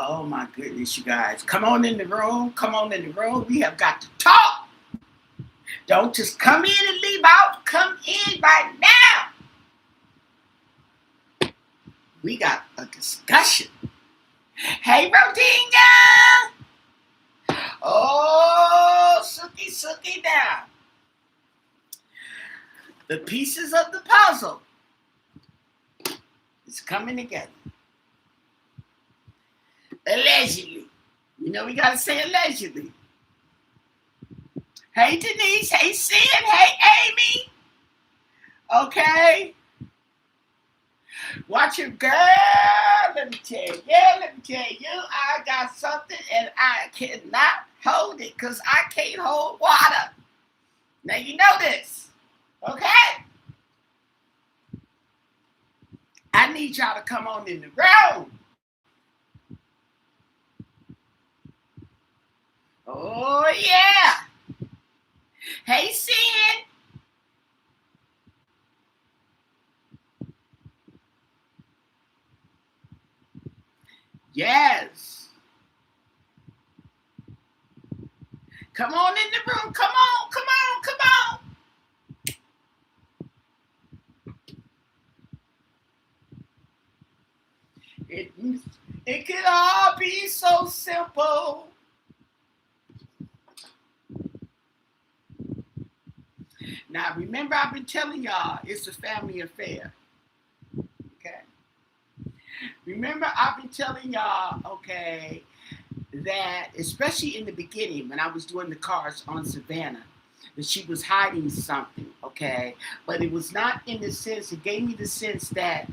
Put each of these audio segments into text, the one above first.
Oh my goodness, you guys. Come on in the room. Come on in the room. We have got to talk. Don't just come in and leave out. Come in right now. We got a discussion. Hey, Rodinha. Oh, Suki now. The pieces of the puzzle is coming together. Allegedly. You know we got to say allegedly. Hey, Denise. Hey, Sid. Hey, Amy. Okay. Watch your girl. Let me tell you. I got something and I cannot hold it because I can't hold water. Now you know this. Okay? I need y'all to come on in the room. Oh, yeah. Hey, Sid. Yes. Come on in the room. Come on. It could all be so simple. Now, remember, I've been telling y'all it's a family affair. Okay? Remember, I've been telling y'all, okay, that especially in the beginning when I was doing the cars on Savannah, that she was hiding something, okay? But it was not in the sense, it gave me the sense that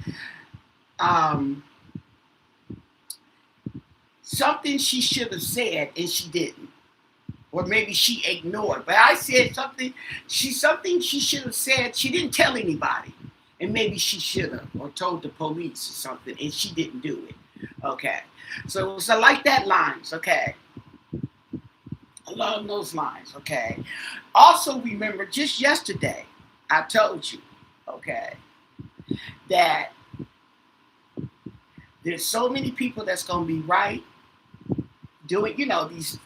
something she should have said and she didn't. Or maybe she ignored. But I said something she should have said. She didn't tell anybody. And maybe she should have, or told the police or something, and she didn't do it. Okay. So like that lines, okay. Along those lines, okay. Also remember, just yesterday, I told you, okay, that there's so many people that's going to be right, doing, these,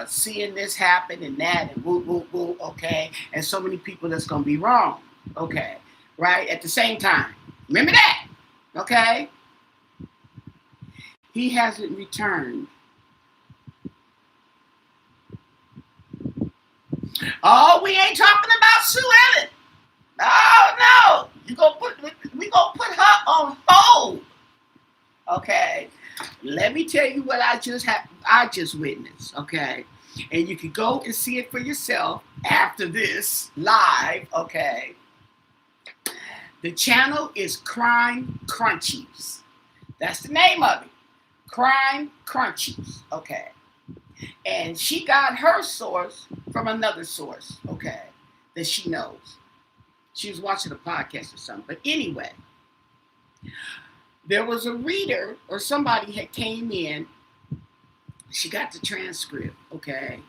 seeing this happen and that, and woo, okay, and so many people that's going to be wrong, okay, right, at the same time. Remember that, okay? He hasn't returned. Oh, we ain't talking about Sue Ellen. Oh, no. We gonna put her on hold. Okay. Let me tell you what I just witnessed, okay? And you can go and see it for yourself after this live, okay? The channel is Crime Crunchies. That's the name of it. Crime Crunchies, okay? And she got her source from another source, okay, that she knows. She was watching a podcast or something. But anyway, there was a reader or somebody had came in. She got the transcript, okay?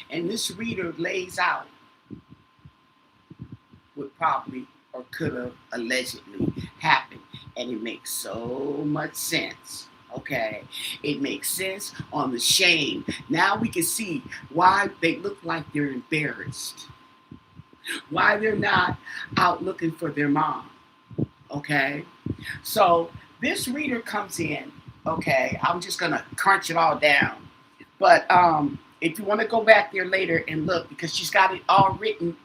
And this reader lays out what probably or could have allegedly happened. And it makes so much sense. Okay, it makes sense on the shame. Now we can see why they look like they're embarrassed. Why they're not out looking for their mom. Okay, so this reader comes in. Okay, I'm just gonna crunch it all down. But if you want to go back there later and look, because she's got it all written,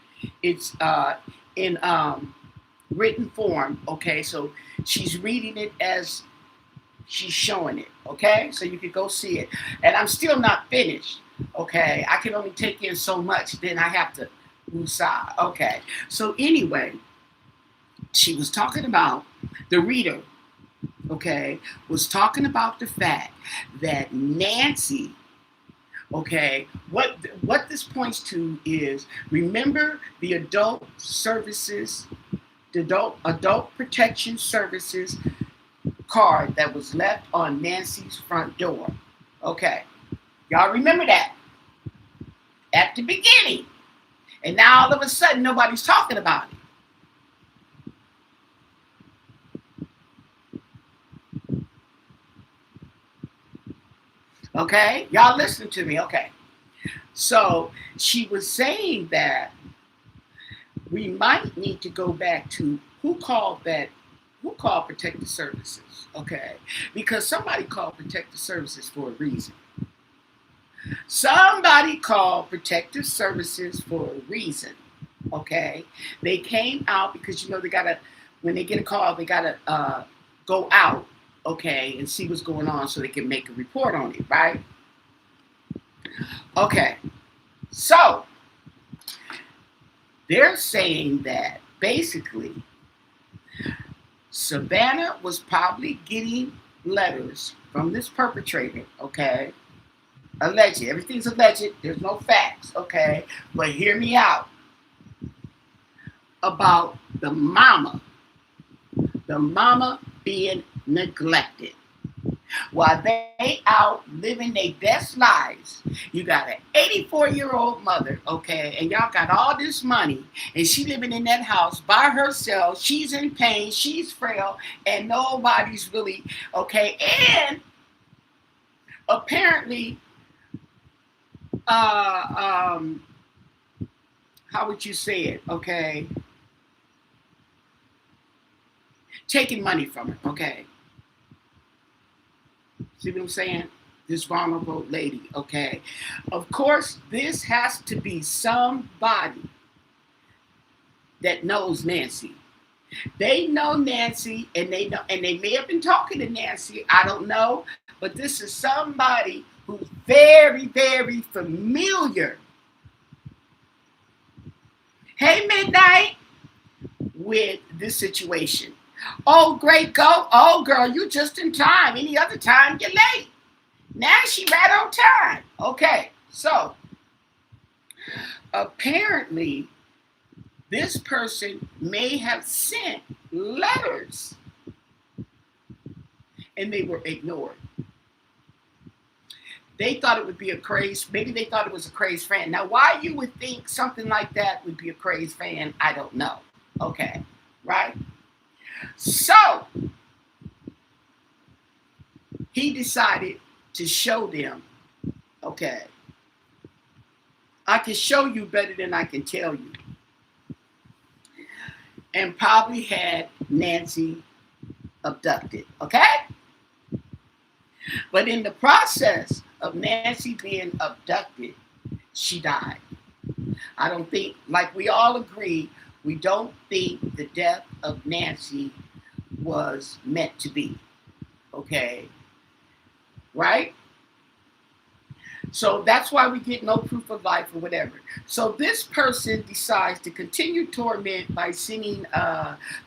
it's in written form. Okay, so she's reading it as she's showing it, okay? So you can go see it. And I'm still not finished, okay? I can only take in so much, then I have to woosah, okay? So anyway, she was talking about, the reader, okay, was talking about the fact that Nancy, okay, what this points to is, remember the adult protection services card that was left on Nancy's front door. Okay. Y'all remember that? At the beginning. And now all of a sudden nobody's talking about it. Okay, y'all listen to me. Okay, so she was saying that we might need to go back to who called protective services, okay? Because somebody called protective services for a reason. Somebody called protective services for a reason, okay? They came out because they gotta, when they get a call, they gotta go out, okay, and see what's going on so they can make a report on it, right? Okay, so they're saying that basically Savannah was probably getting letters from this perpetrator, okay? Alleged. Everything's alleged. There's no facts, okay? But hear me out about the mama being neglected. While they out living their best lives, you got an 84-year-old mother, okay, and y'all got all this money, and she living in that house by herself. She's in pain, she's frail, and nobody's really, okay, and apparently, how would you say it, okay, taking money from her, okay. See what I'm saying? This vulnerable lady, okay? Of course, this has to be somebody that knows Nancy. They know Nancy, and they may have been talking to Nancy. I don't know, but this is somebody who's very, very familiar. Hey, Midnight, with this situation. Oh, great, go. Oh, girl, you just in time. Any other time, you're late. Now she right on time. Okay, so apparently this person may have sent letters and they were ignored. They thought it would be a craze. Maybe they thought it was a craze fan. Now, why you would think something like that would be a craze fan, I don't know. Okay, right? So he decided to show them, okay, I can show you better than I can tell you. And probably had Nancy abducted, okay? But in the process of Nancy being abducted, she died. I don't think, like we all agree, we don't think the death of Nancy was meant to be, okay? Right? So that's why we get no proof of life or whatever. So this person decides to continue torment by sending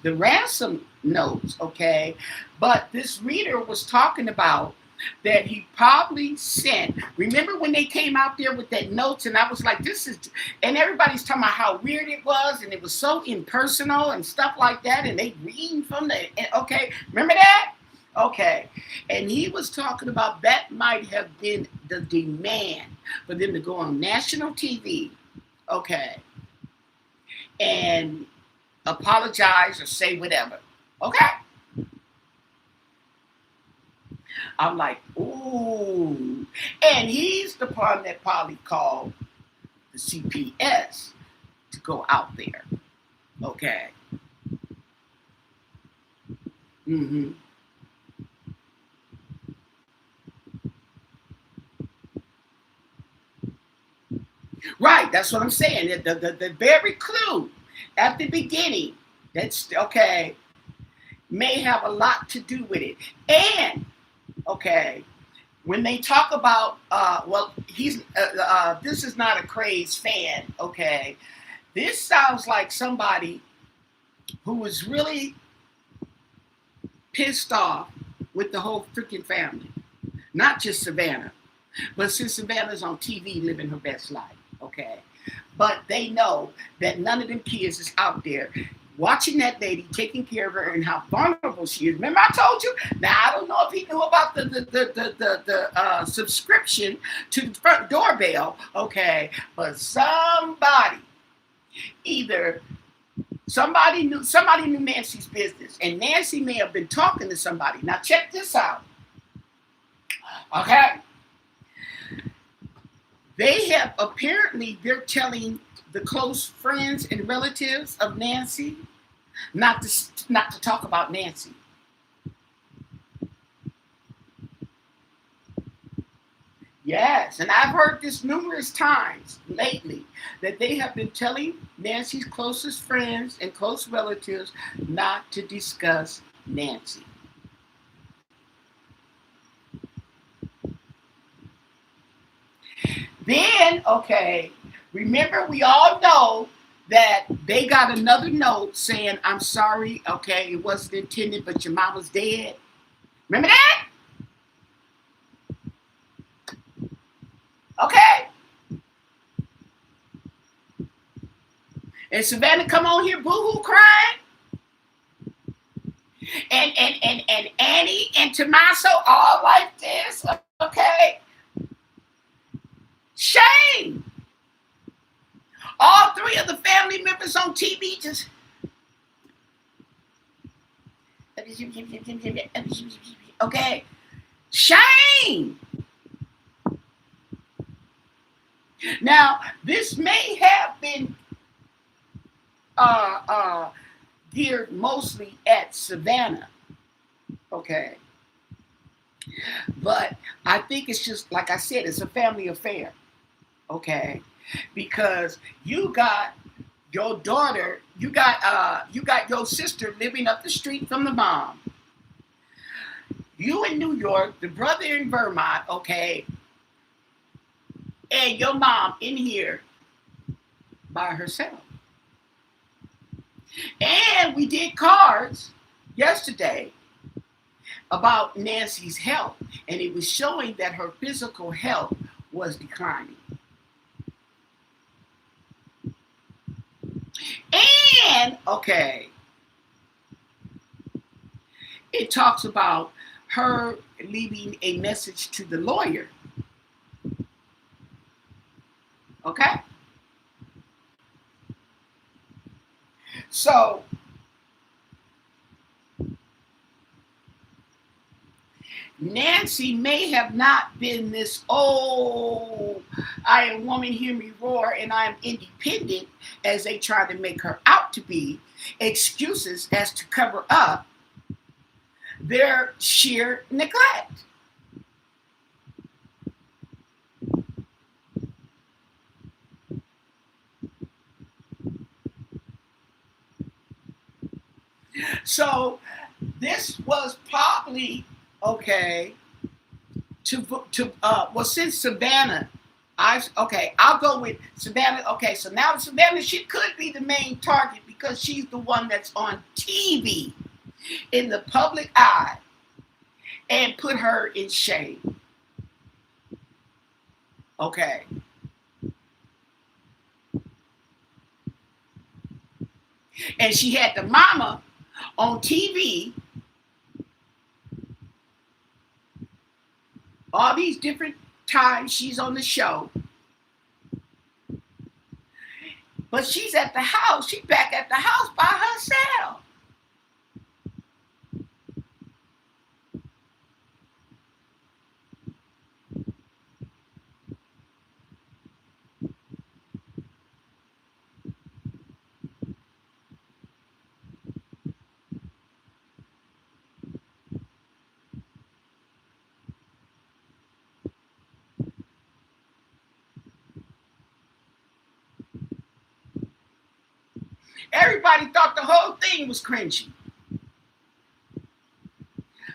the ransom notes, okay? But this reader was talking about that he probably sent. Remember when they came out there with that notes, and I was like, this is, and everybody's talking about how weird it was, and it was so impersonal and stuff like that, and they reading from the, okay, remember that? Okay, and he was talking about that might have been the demand for them to go on national TV, okay, and apologize or say whatever, okay? I'm like, ooh. And he's the one that probably called the CPS to go out there. Okay. Mm-hmm. Right, that's what I'm saying. The very clue at the beginning, that's okay, may have a lot to do with it. And okay, when they talk about, well, he's this is not a crazed fan, okay? This sounds like somebody who was really pissed off with the whole freaking family. Not just Savannah, but since Savannah's on TV living her best life, okay? But they know that none of them kids is out there watching that lady, taking care of her, and how vulnerable she is. Remember I told you? Now, I don't know if he knew about the subscription to the front doorbell, okay? But somebody knew Nancy's business, and Nancy may have been talking to somebody. Now, check this out, okay? They have apparently, they're telling the close friends and relatives of Nancy not to talk about Nancy. Yes, and I've heard this numerous times lately that they have been telling Nancy's closest friends and close relatives not to discuss Nancy. Then, okay, remember we all know that they got another note saying, I'm sorry, okay, it wasn't intended, but your mama's dead. Remember that? Okay. And Savannah come on here boo-hoo crying. And Annie and Tommaso all like this. Okay. Shame. All three of the family members on TV just okay. Shame. Now, this may have been uh, uh, geared mostly at Savannah, okay? But I think it's just, like I said, it's a family affair, okay? Because you got your daughter, you got your sister living up the street from the mom. You in New York, the brother in Vermont, okay? And your mom in here by herself. And we did cards yesterday about Nancy's health, and it was showing that her physical health was declining. And, okay, it talks about her leaving a message to the lawyer. Okay? So, Nancy may have not been this, oh, I am woman, hear me roar, and I am independent, as they try to make her out to be, excuses as to cover up their sheer neglect. So this was probably okay well, since Savannah, I'll go with Savannah. Okay, so now Savannah, she could be the main target because she's the one that's on TV in the public eye and put her in shame. Okay. And she had the mama on TV, all these different times she's on the show. But she's at the house, she's back at the house by herself. Everybody thought the whole thing was cringy.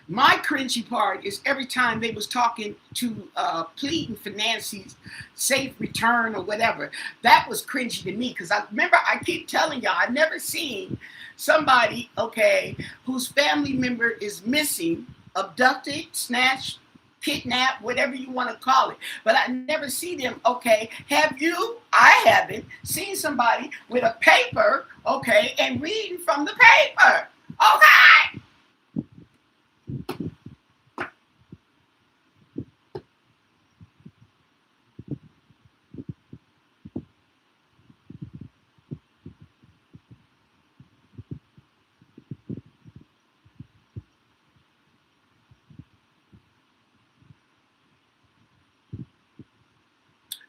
My cringy part is every time they was talking to pleading for Nancy's safe return or whatever. That was cringy to me because I remember I keep telling y'all I never seen somebody, okay, whose family member is missing, abducted, snatched, kidnapped, whatever you want to call it. But I never see them, okay, have you? I haven't seen somebody with a paper, okay, and reading from the paper. Okay.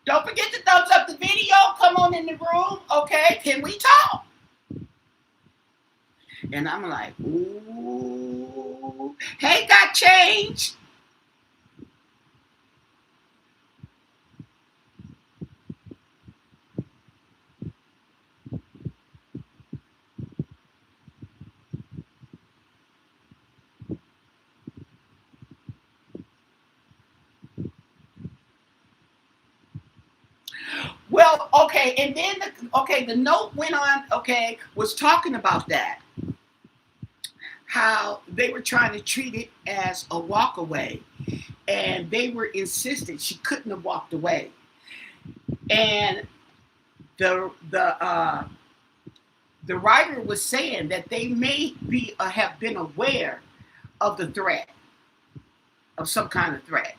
Don't forget to thumbs up the video. Come on in the room, okay? Can we talk? And I'm like, ooh, hey, got change. Well, okay, and then the note went on, okay, was talking about that. How they were trying to treat it as a walk away. And they were insistent she couldn't have walked away. And the writer was saying that they may be have been aware of the threat, of some kind of threat,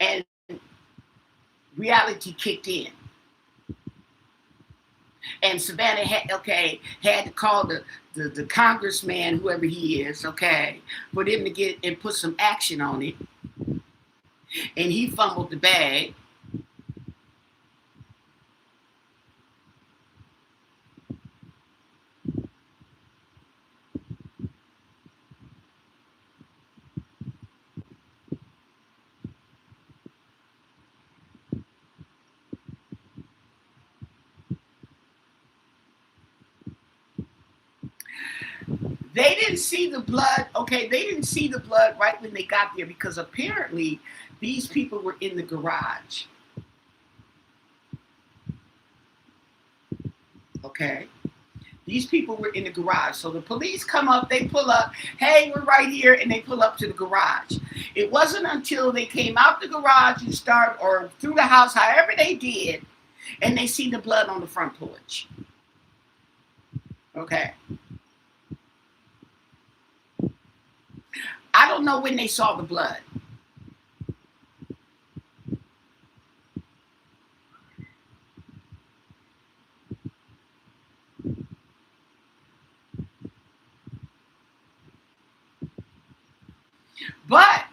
and reality kicked in. And Savannah had to call the congressman, whoever he is, okay, for them to get and put some action on it. And he fumbled the bag. They didn't see the blood, okay? They didn't see the blood right when they got there because apparently these people were in the garage. Okay? These people were in the garage. So the police come up, they pull up, hey, we're right here, and they pull up to the garage. It wasn't until they came out the garage and started, or through the house, however they did, and they see the blood on the front porch. Okay? I don't know when they saw the blood. But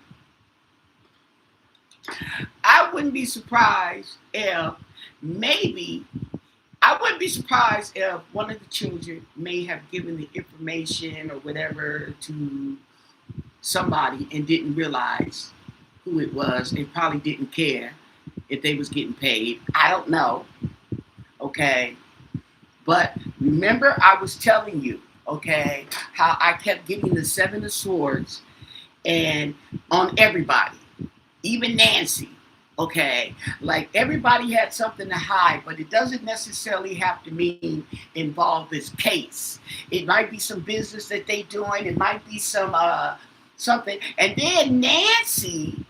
I wouldn't be surprised if I wouldn't be surprised if one of the children may have given the information or whatever to somebody and didn't realize who it was and probably didn't care if they was getting paid. I don't know. Okay. But remember I was telling you, okay, how I kept getting the 7 of swords and on everybody, even Nancy. Okay, like everybody had something to hide, but it doesn't necessarily have to mean involve this case. It might be some business that they doing. It might be some something. And then Nancy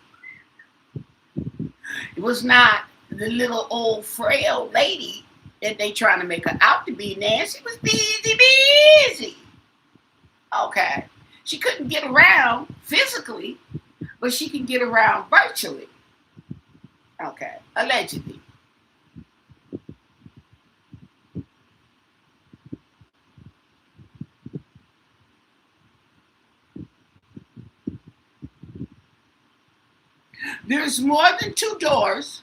was not the little old frail lady that they trying to make her out to be. Nancy was busy. Okay, she couldn't get around physically, but she can get around virtually. Okay, allegedly. There's more than 2 doors,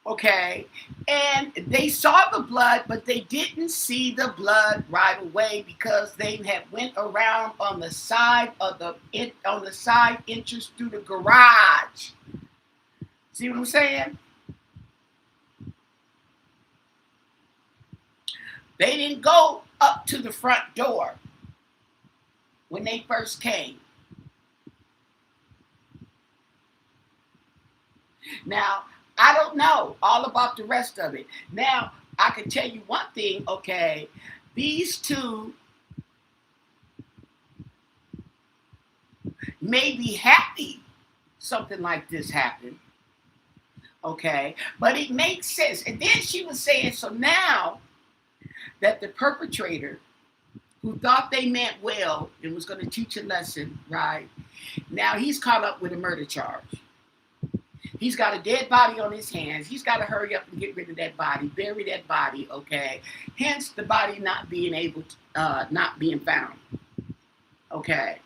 okay? And they saw the blood, but they didn't see the blood right away because they had went around on the side of on the side entrance through the garage. See what I'm saying? They didn't go up to the front door when they first came. Now, I don't know all about the rest of it. Now, I can tell you one thing, okay? These two may be happy something like this happened, okay? But it makes sense. And then she was saying, so now that the perpetrator who thought they meant well and was going to teach a lesson, right? Now he's caught up with a murder charge. He's got a dead body on his hands. He's got to hurry up and get rid of that body, bury that body, okay? Hence the body not being able to, not being found, okay?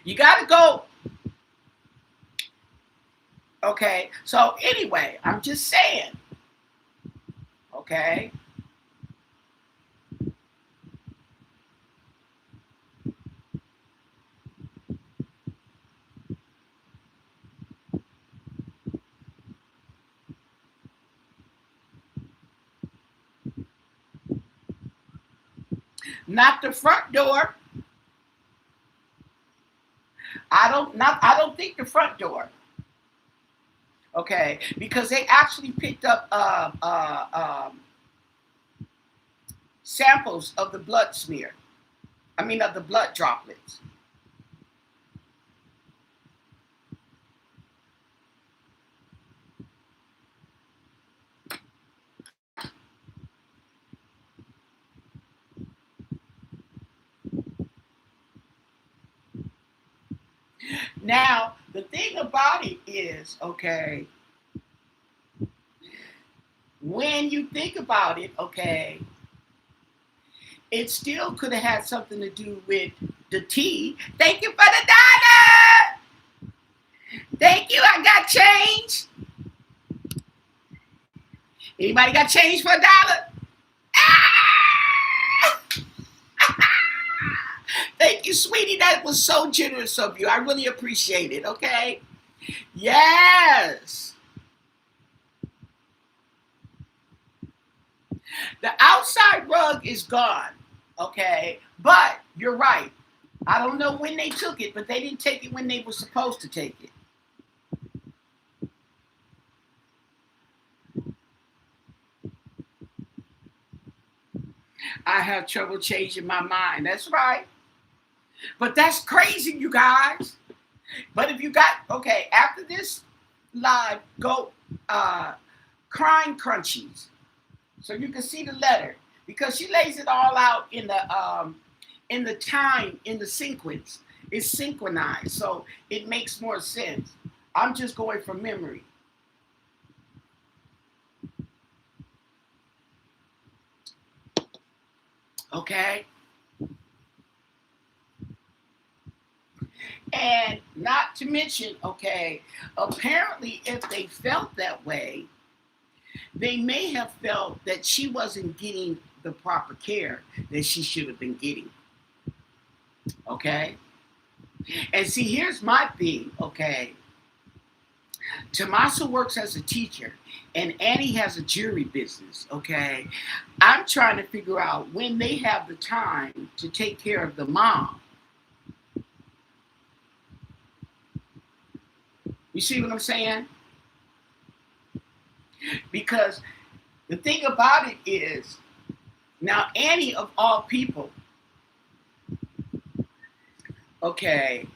You got to go. Okay. So anyway, I'm just saying. Okay. Not the front door. I don't think the front door. Okay, because they actually picked up samples of the blood smear. I mean, of the blood droplets. Now, the thing about it is, okay, when you think about it, okay, it still could have had something to do with the tea. Thank you for the dollar. Thank you. I got change. Anybody got change for a dollar? Ah! Thank you, sweetie. That was so generous of you. I really appreciate it. Okay. Yes. The outside rug is gone. Okay. But you're right. I don't know when they took it, but they didn't take it when they were supposed to take it. I have trouble changing my mind. That's right. But that's crazy, you guys. But if you got, okay, after this live, go crying crunchies. So you can see the letter. Because she lays it all out in the time, in the sequence. It's synchronized. So it makes more sense. I'm just going from memory. Okay? And not to mention, okay, apparently if they felt that way, they may have felt that she wasn't getting the proper care that she should have been getting. Okay? And see, here's my thing, okay? Tommaso works as a teacher, and Annie has a jewelry business, okay? I'm trying to figure out when they have the time to take care of the mom. You see what I'm saying? Because the thing about it is, now Annie, of all people, okay,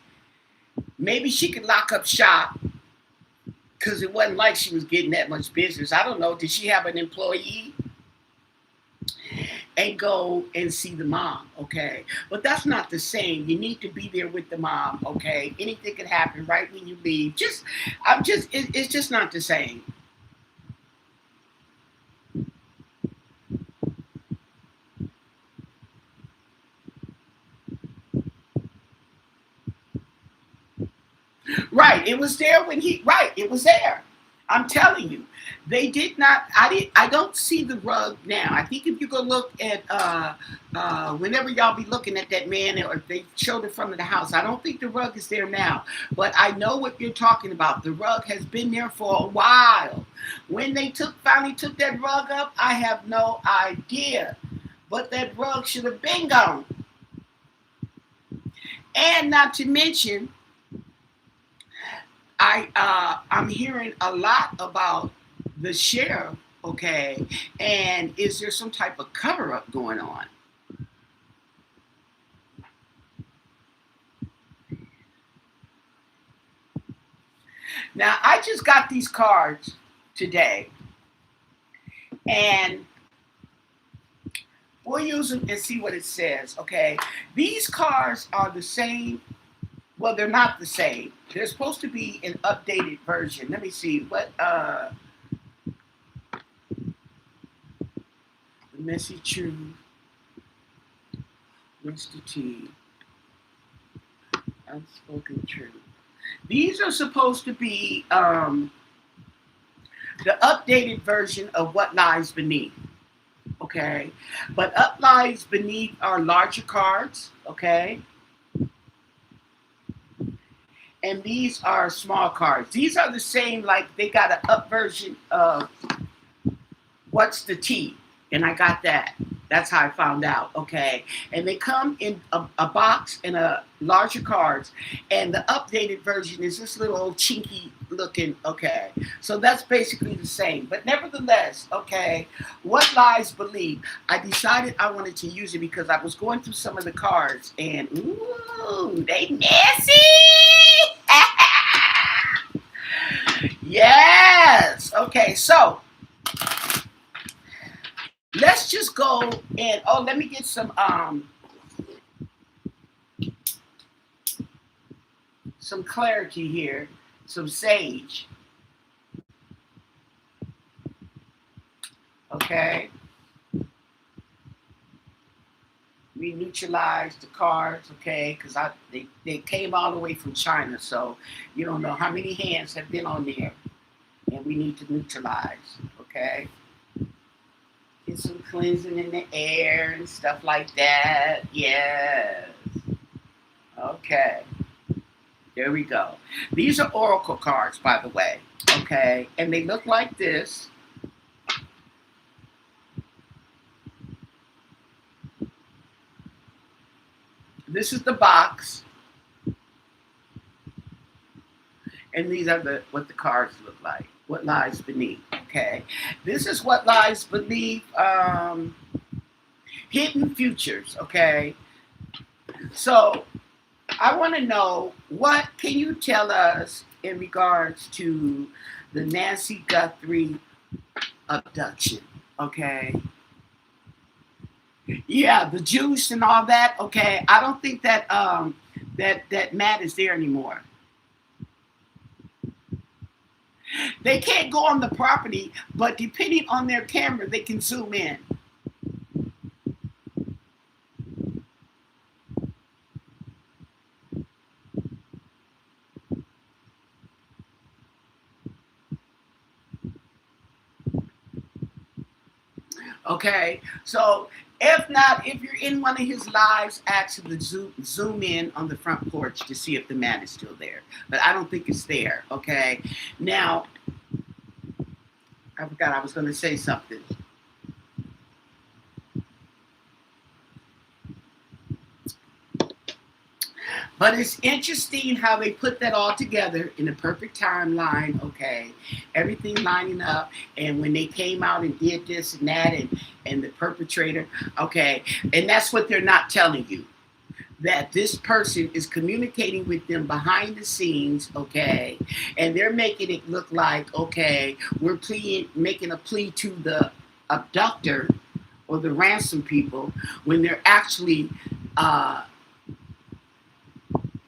maybe she could lock up shop because it wasn't like she was getting that much business. I don't know. Did she have an employee? And go and see the mom, okay? But that's not the same. You need to be there with the mom, okay? Anything could happen right when you leave. It's just not the same. Right. It was there when right. It was there. I'm telling you, they did not. I don't see the rug now. I think if you go look at whenever y'all be looking at that man, or if they showed the front of the house, I don't think the rug is there now. But I know what you're talking about. The rug has been there for a while. When they finally took that rug up, I have no idea. But that rug should have been gone. And not to mention, I'm hearing a lot about the sheriff, okay, and is there some type of cover up going on? Now I just got these cards today, and we'll use them and see what it says. Okay, these cards are the same. Well, they're not the same. They're supposed to be an updated version. Let me see what the messy truth, Mr. T. Unspoken truth. These are supposed to be the updated version of what lies beneath. Okay, but up lies beneath are larger cards. Okay, and these are small cards. These are the same, like they got an up version of what's the T, and I got that. That's how I found out. Okay, and they come in a box and a larger cards, and the updated version is this little old chinky looking. Okay, so that's basically the same, but nevertheless, okay, what lies believe. I decided I wanted to use it because I was going through some of the cards, and ooh, they messy. Yes. Okay, so let's just go and let me get some clarity here, some sage. Okay. We neutralized the cards, okay, because they came all the way from China, so you don't know how many hands have been on there, and we need to neutralize, okay. Get some cleansing in the air and stuff like that. Yes. Okay. There we go. These are oracle cards, by the way. Okay. And they look like this. This is the box. And these are what the cards look like. What lies beneath. Okay. This is what lies beneath hidden futures. Okay. So I want to know, what can you tell us in regards to the Nancy Guthrie abduction? Okay. Yeah, the juice and all that. Okay. I don't think that that Matt is there anymore. They can't go on the property, but depending on their camera, they can zoom in. Okay, so if not, if you're in one of his lives, ask him to zoom in on the front porch to see if the man is still there. But I don't think it's there. Okay, now I forgot I was going to say something. But it's interesting how they put that all together in a perfect timeline, okay? Everything lining up. And when they came out and did this and that, and the perpetrator, okay? And that's what they're not telling you. That this person is communicating with them behind the scenes, okay? And they're making it look like, okay, we're making a plea to the abductor or the ransom people when they're actually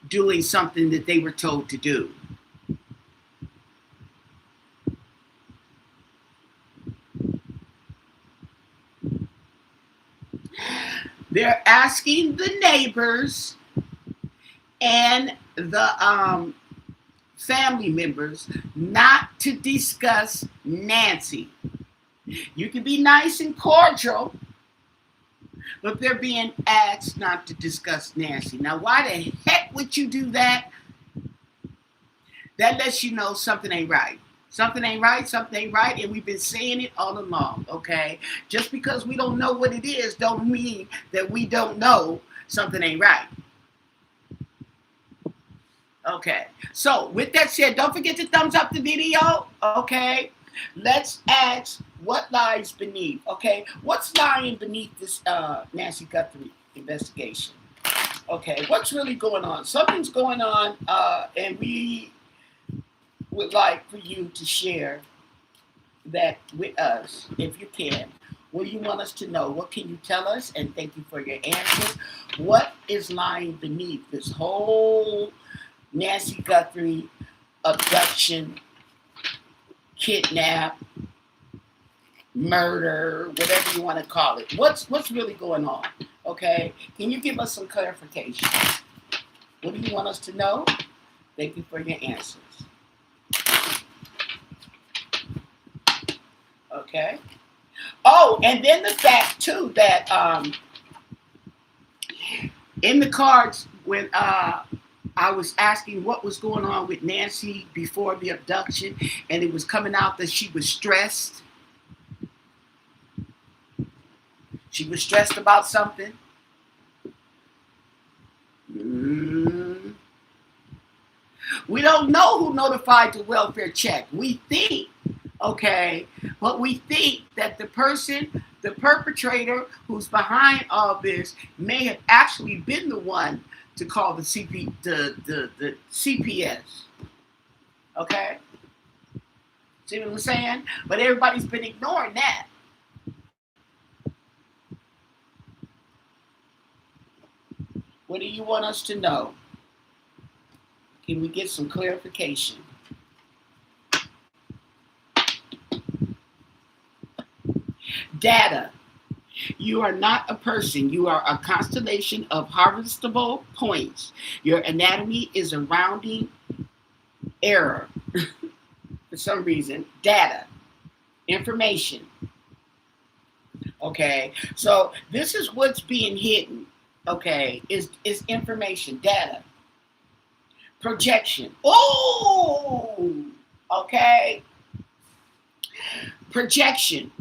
doing something that they were told to do. They're asking the neighbors and the family members not to discuss Nancy. You can be nice and cordial, but they're being asked not to discuss Nancy. Now, why the heck would you do that? That lets you know something ain't right. Something ain't right, something ain't right, and we've been saying it all along, okay? Just because we don't know what it is don't mean that we don't know something ain't right. Okay, so with that said, don't forget to thumbs up the video, okay? Let's ask what lies beneath, okay? What's lying beneath this Nancy Guthrie investigation? Okay, what's really going on? Something's going on, and we would like for you to share that with us, if you can. What do you want us to know? What can you tell us? And thank you for your answers. What is lying beneath this whole Nancy Guthrie abduction, kidnap, murder, whatever you want to call it? What's really going on? Okay, can you give us some clarification? What do you want us to know? Thank you for your answers. Okay. Oh, and then the fact too that in the cards when I was asking what was going on with Nancy before the abduction, and it was coming out that she was stressed. She was stressed about something. We don't know who notified the welfare check. We think, okay, but we think that the person, the perpetrator who's behind all this may have actually been the one to call the CPS. Okay? See what I'm saying? But everybody's been ignoring that. What do you want us to know? Can we get some clarification? Data. You are not a person. You are a constellation of harvestable points. Your anatomy is a rounding error for some reason. Data. Information. Okay. So this is what's being hidden. Okay. Is information. Data. Projection. Oh, okay. Projection.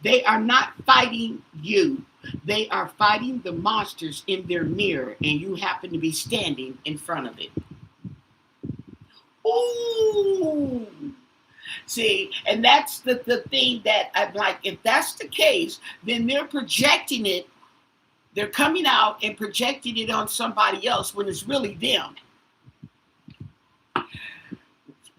They are not fighting you. They are fighting the monsters in their mirror, and you happen to be standing in front of it. Ooh. See, and that's the thing that I'm like, if that's the case, then they're projecting it. They're coming out and projecting it on somebody else when it's really them.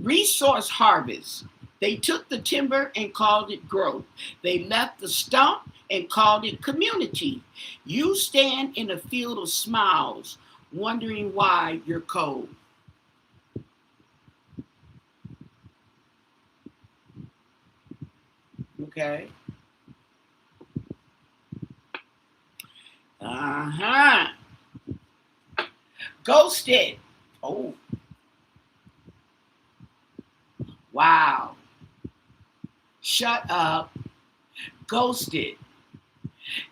Resource harvest. They took the timber and called it growth. They left the stump and called it community. You stand in a field of smiles, wondering why you're cold. Okay. Ghosted. Oh. Wow. Shut up. Ghosted.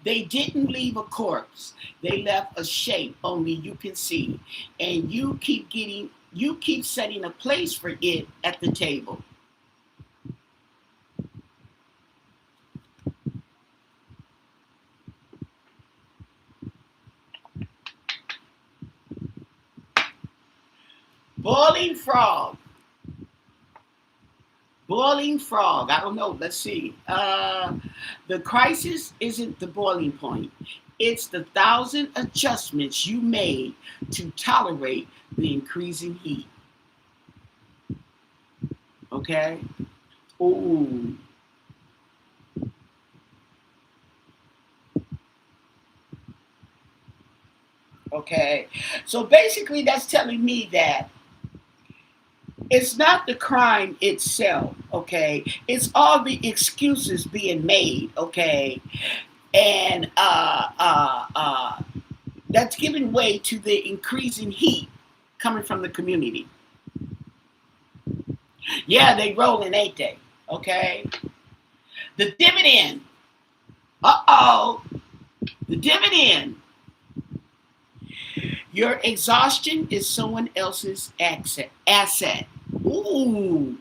They didn't leave a corpse. They left a shape only you can see. And you keep setting a place for it at the table. Boiling frog. Boiling frog. I don't know. Let's see. The crisis isn't the boiling point. It's the 1,000 adjustments you made to tolerate the increasing heat. Okay? Ooh. Okay? So basically, that's telling me that it's not the crime itself, okay? It's all the excuses being made, okay? And that's giving way to the increasing heat coming from the community. Yeah, they rolling, ain't they? Okay? The dividend. Uh-oh. The dividend. Your exhaustion is someone else's asset. Ooh,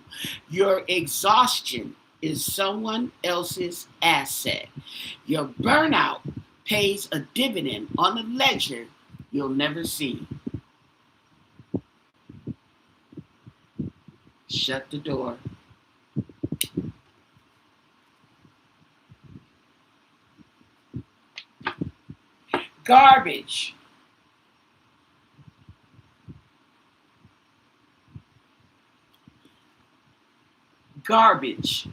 your exhaustion is someone else's asset. Your burnout pays a dividend on a ledger you'll never see. Shut the door. Garbage. Garbage.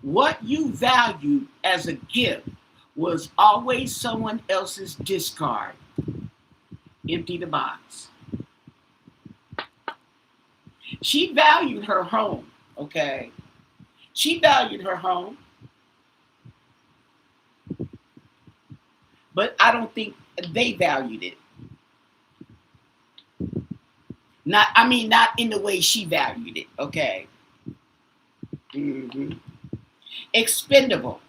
What you valued as a gift was always someone else's discard. Empty the box. She valued her home, okay? She valued her home. But I don't think they valued it. Not in the way she valued it. Okay. Mm-hmm. Expendable.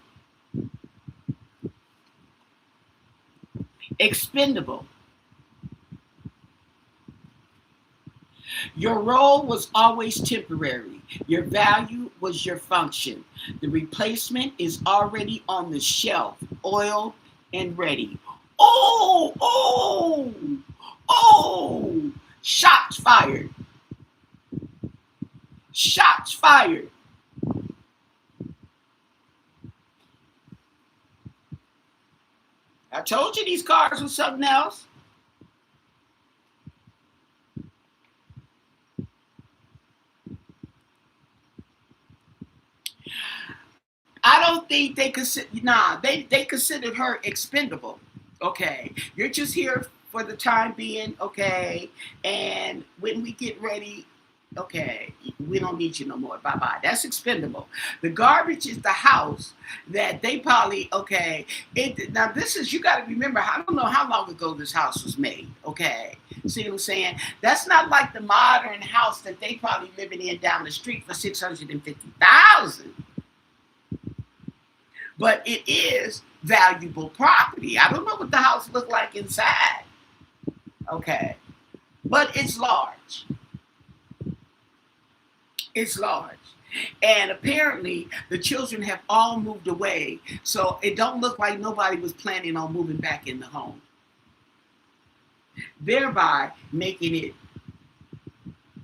Expendable. Your role was always temporary. Your value was your function. The replacement is already on the shelf, oiled and ready. Oh, oh, oh. Shots fired. Shots fired. I told you these cards were something else. I don't think they consider. Nah, they considered her expendable. Okay, you're just here for the time being. Okay, and when we get ready, okay, we don't need you no more. Bye bye. That's expendable. The garbage is the house that they probably okay. Now this is, you got to remember. I don't know how long ago this house was made. Okay, see what I'm saying? That's not like the modern house that they probably living in down the street for $650,000. But it is valuable property. I don't know what the house looked like inside. Okay. But it's large. It's large. And apparently the children have all moved away. So it don't look like nobody was planning on moving back in the home. Thereby making it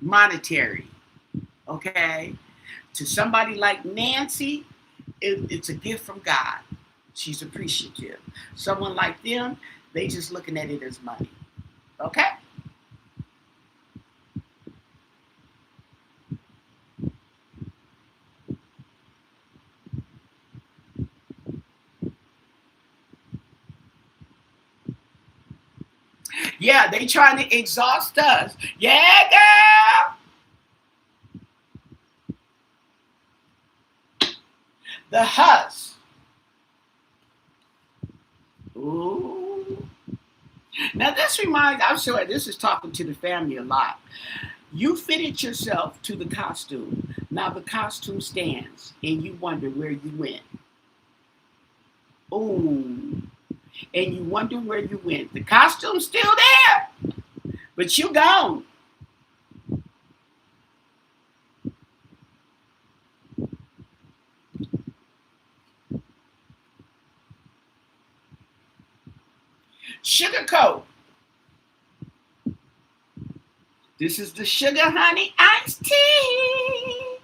monetary. Okay. To somebody like Nancy, it's a gift from God. She's appreciative. Someone like them, they just looking at it as money. Okay? Yeah, they trying to exhaust us. Yeah, girl. The huss. Ooh. Now this reminds, I'm sure this is talking to the family a lot. You fitted yourself to the costume. Now the costume stands and you wonder where you went. Ooh. And you wonder where you went. The costume's still there, but you gone. Sugarcoat. This is the sugar honey iced tea.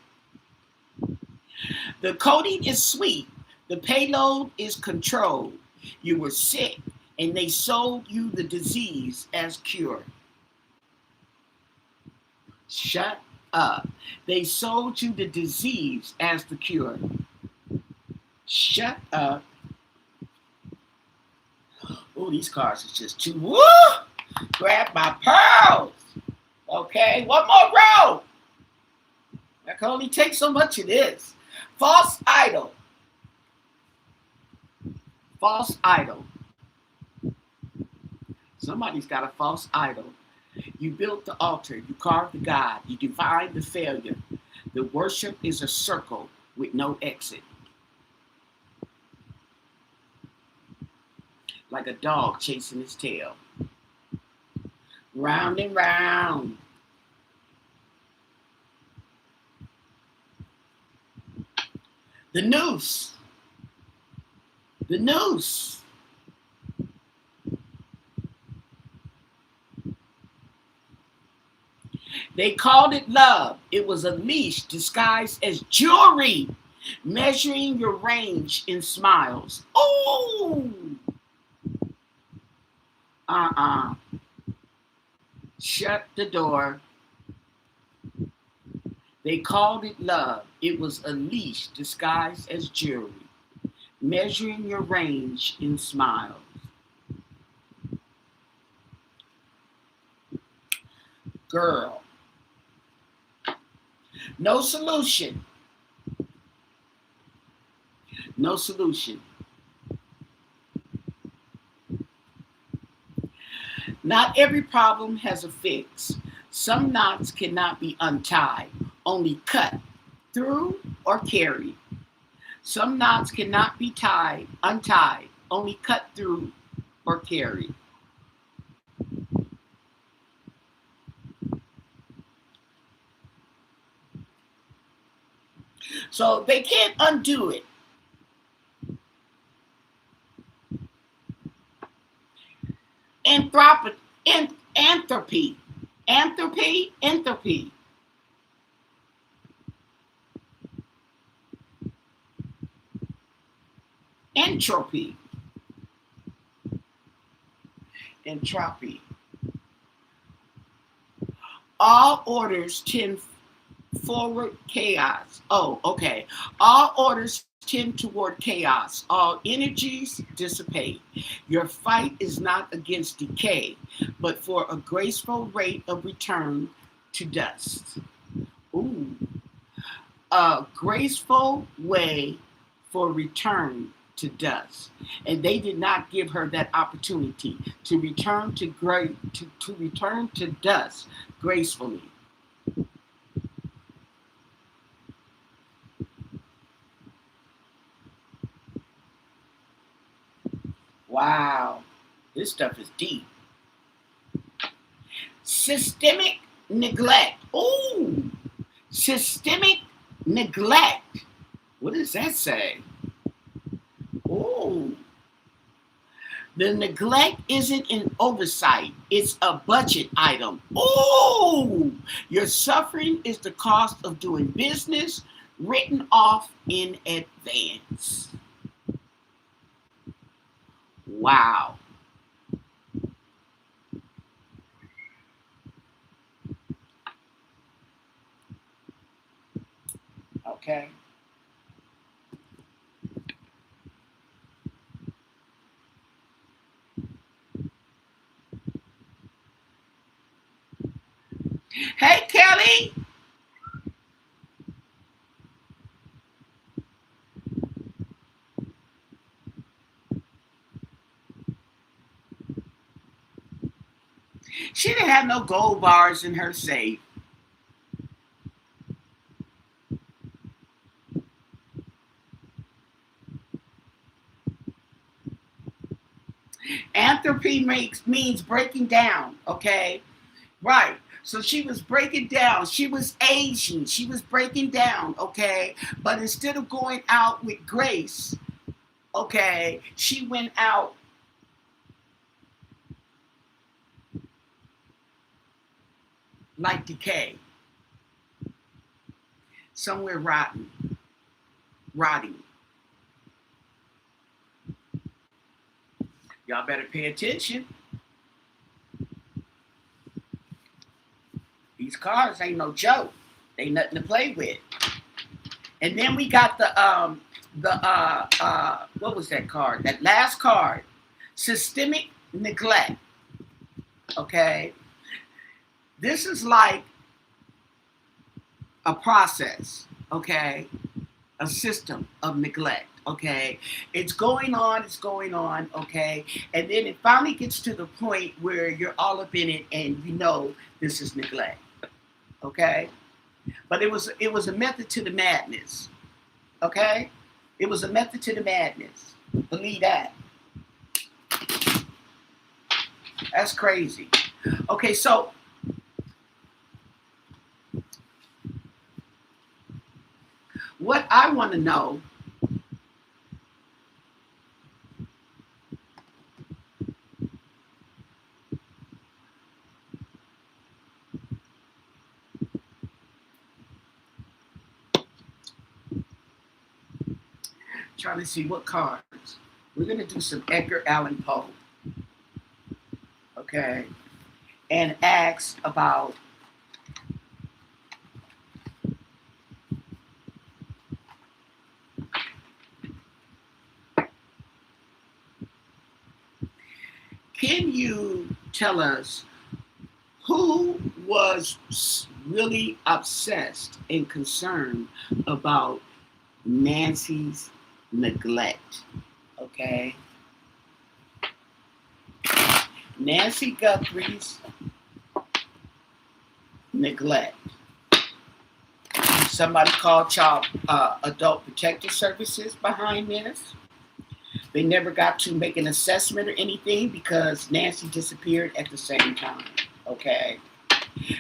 The coating is sweet. The payload is controlled. You were sick and they sold you the disease as cure. Shut up. They sold you the disease as the cure. Shut up. Oh, these cards are just too woo. Grab my pearls. Okay, one more row. I can only take so much of this. False idol. False idol. Somebody's got a false idol. You built the altar. You carved the God. You defined the failure. The worship is a circle with no exit. Like a dog chasing his tail. Round and round. The noose. The noose. They called it love. It was a leash disguised as jewelry, measuring your range in smiles. Oh! Shut the door. They called it love. It was a leash disguised as jewelry, measuring your range in smiles. Girl. No solution. No solution. Not every problem has a fix. Some knots cannot be untied, only cut through or carried. Some knots cannot be untied, only cut through or carried. So they can't undo it. Entropy, entropy, entropy. Entropy, entropy. All orders tend forward chaos. Oh, okay. All orders tend toward chaos. All energies dissipate. Your fight is not against decay, but for a graceful rate of return to dust. Ooh. A graceful way for return to dust. And they did not give her that opportunity to return to return to dust gracefully. Wow, this stuff is deep. Systemic neglect. Ooh, systemic neglect. What does that say? Ooh. The neglect isn't an oversight, it's a budget item. Ooh, your suffering is the cost of doing business written off in advance. Wow. Okay. Hey, Kelly. She didn't have no gold bars in her safe. Entropy means breaking down, okay? Right. So she was breaking down. She was Asian. She was breaking down, okay? But instead of going out with grace, okay, she went out like decay. Somewhere rotting. Y'all better pay attention. These cards ain't no joke. They nothing to play with. And then we got the what was that card? That last card, systemic neglect. Okay, this is like a process. Okay, a system of neglect. Okay, it's going on. Okay, and then it finally gets to the point where you're all up in it, and you know this is neglect. Okay, but it was a method to the madness. Okay, it was a method to the madness. Believe that. That's crazy. Okay, so what I want to know, trying to see what cards. We're going to do some Edgar Allan Poe. Okay, and ask about can you tell us who was really obsessed and concerned about Nancy's neglect? Okay. Nancy Guthrie's neglect. Somebody called Child Adult Protective Services behind this. They never got to make an assessment or anything because Nancy disappeared at the same time. Okay.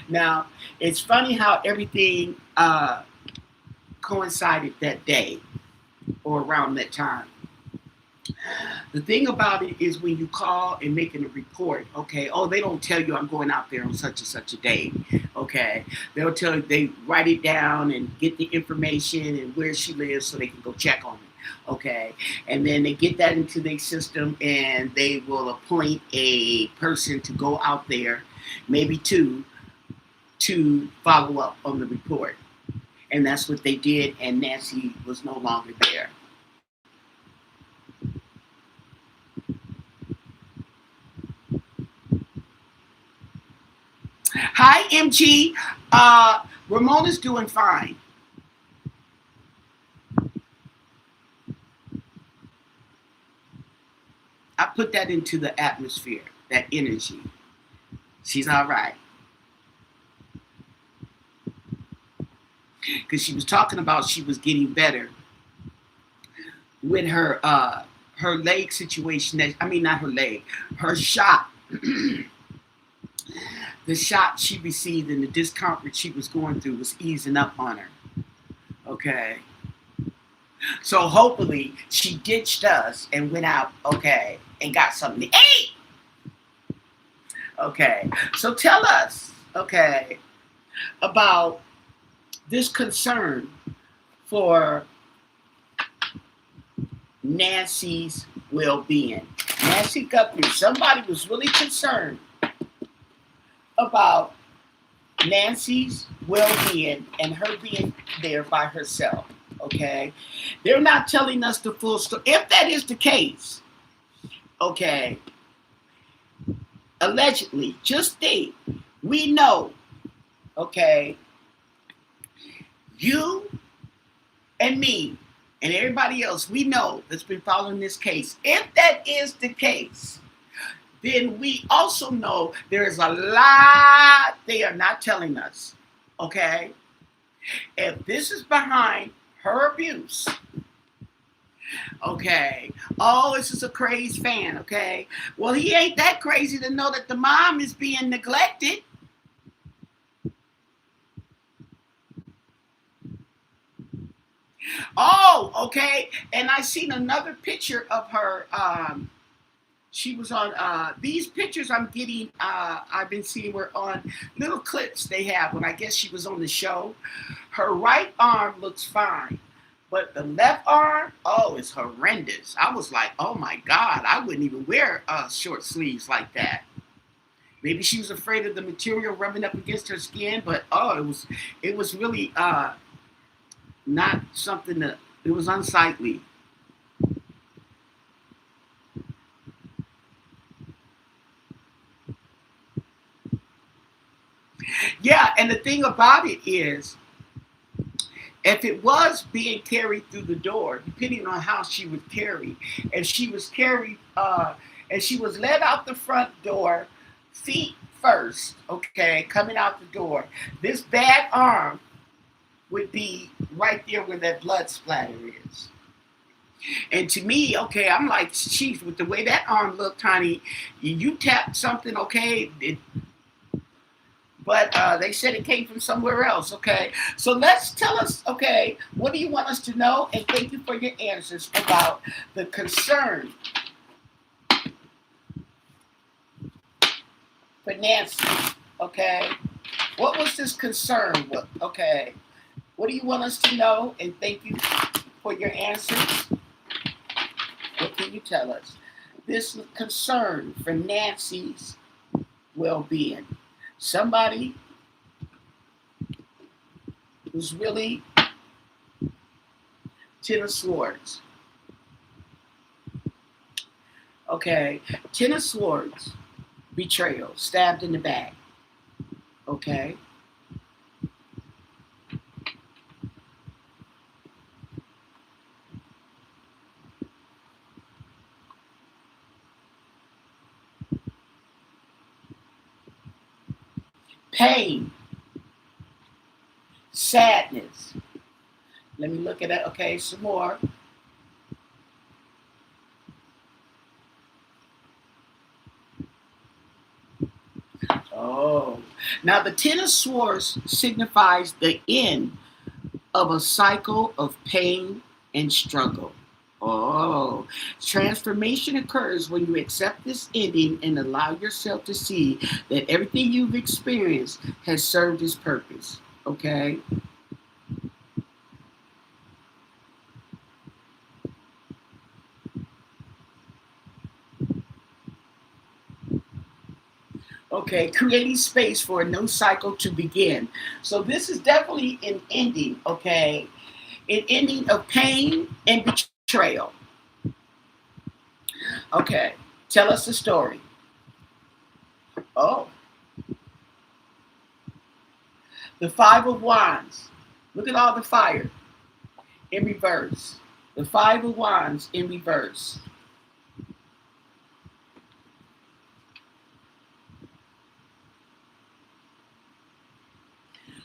Now, it's funny how everything coincided that day or around that time. The thing about it is when you call and making a report, okay, oh, they don't tell you I'm going out there on such and such a day, okay. They'll tell you, they write it down and get the information and where she lives so they can go check on it, okay. And then they get that into their system and they will appoint a person to go out there, maybe two, to follow up on the report. And that's what they did, and Nancy was no longer there. Hi, MG. Ramona's doing fine. I put that into the atmosphere, that energy. She's all right. Because she was talking about she was getting better with her leg situation. I mean, not her leg, her shot. The shot she received and the discomfort she was going through was easing up on her. Okay. So hopefully she ditched us and went out, okay, and got something to eat. Okay. So tell us, okay, about this concern for Nancy's well-being. Nancy Guthrie, somebody was really concerned about Nancy's well-being and her being there by herself, okay? They're not telling us the full story. If that is the case, okay, allegedly, just think, we know, okay, you and me and everybody else, we know that's been following this case. If that is the case, then we also know there is a lot they are not telling us, okay? If this is behind her abuse, okay, oh, this is a crazy fan, okay? Well, he ain't that crazy to know that the mom is being neglected. Oh, okay, and I seen another picture of her, she was on these pictures I'm getting, I've been seeing her on little clips they have when I guess she was on the show. Her right arm looks fine, but the left arm, oh, it's horrendous. I was like, oh my God, I wouldn't even wear short sleeves like that. Maybe she was afraid of the material rubbing up against her skin, but oh, it was really not something that, it was unsightly. Yeah, and the thing about it is, if it was being carried through the door, depending on how she would carry, and she was carried, and she was led out the front door, feet first, okay, coming out the door, this bad arm would be right there where that blood splatter is. And to me, okay, I'm like, geez, with the way that arm looked, honey, you tapped something, okay, but they said it came from somewhere else, okay? So let's tell us, okay, what do you want us to know? And thank you for your answers about the concern for Nancy, okay? What was this concern with, okay? What do you want us to know? And thank you for your answers. What can you tell us? This concern for Nancy's well-being. Somebody who's really 10 of Swords. Okay, 10 of Swords, betrayal, stabbed in the back. Okay. pain, sadness. Let me look at that. Okay, some more. Oh, now the Ten of Swords signifies the end of a cycle of pain and struggle. Oh, transformation occurs when you accept this ending and allow yourself to see that everything you've experienced has served its purpose. Okay? Okay, creating space for a new cycle to begin. So this is definitely an ending, okay? An ending of pain and betrayal. Okay, tell us the story. Oh, the Five of Wands. Look at all the fire in reverse. The Five of Wands in reverse.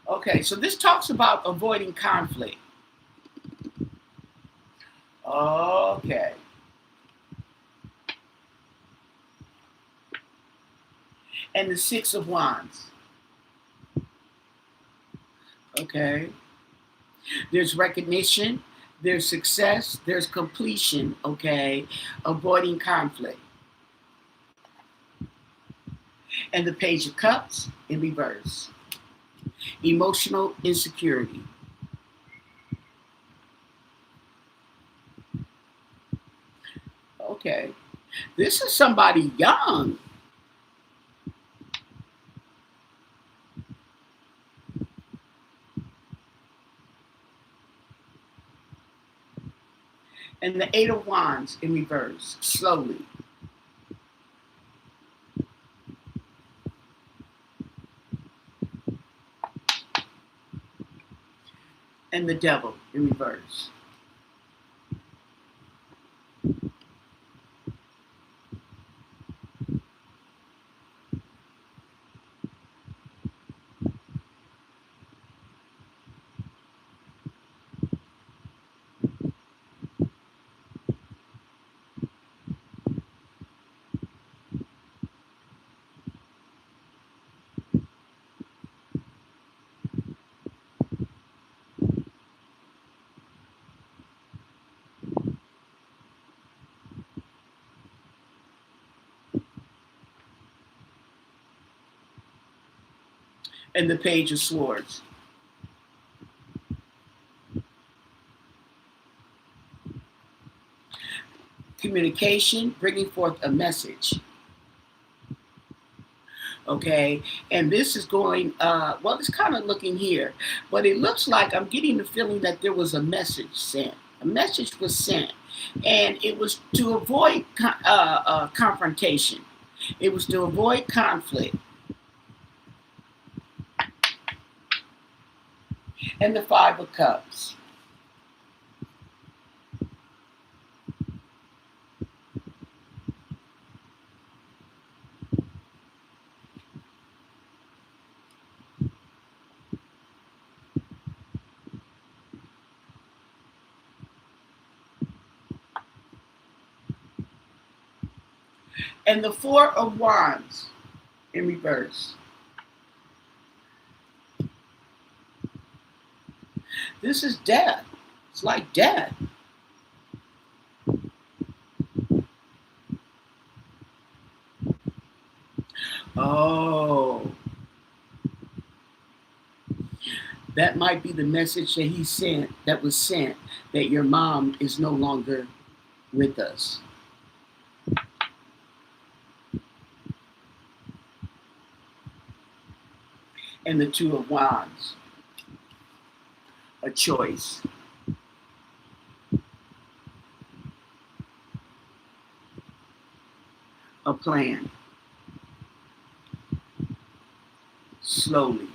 Okay, so this talks about avoiding conflict. Okay. And the Six of Wands. Okay. There's recognition, there's success, there's completion, okay? Avoiding conflict. And the Page of Cups in reverse. Emotional insecurity. Okay. This is somebody young. And the Eight of Wands in reverse, slowly. And the Devil in reverse. And the Page of Swords. Communication, bringing forth a message. Okay, and this is going, well, it's kind of looking here, but it looks like I'm getting the feeling that there was a message sent. A message was sent, and it was to avoid confrontation. It was to avoid conflict. And the Five of Cups. And the Four of Wands in reverse. This is death. It's like death. Oh, that might be the message that he sent, that was sent, that your mom is no longer with us. And the Two of Wands. A choice. A plan. Slowly.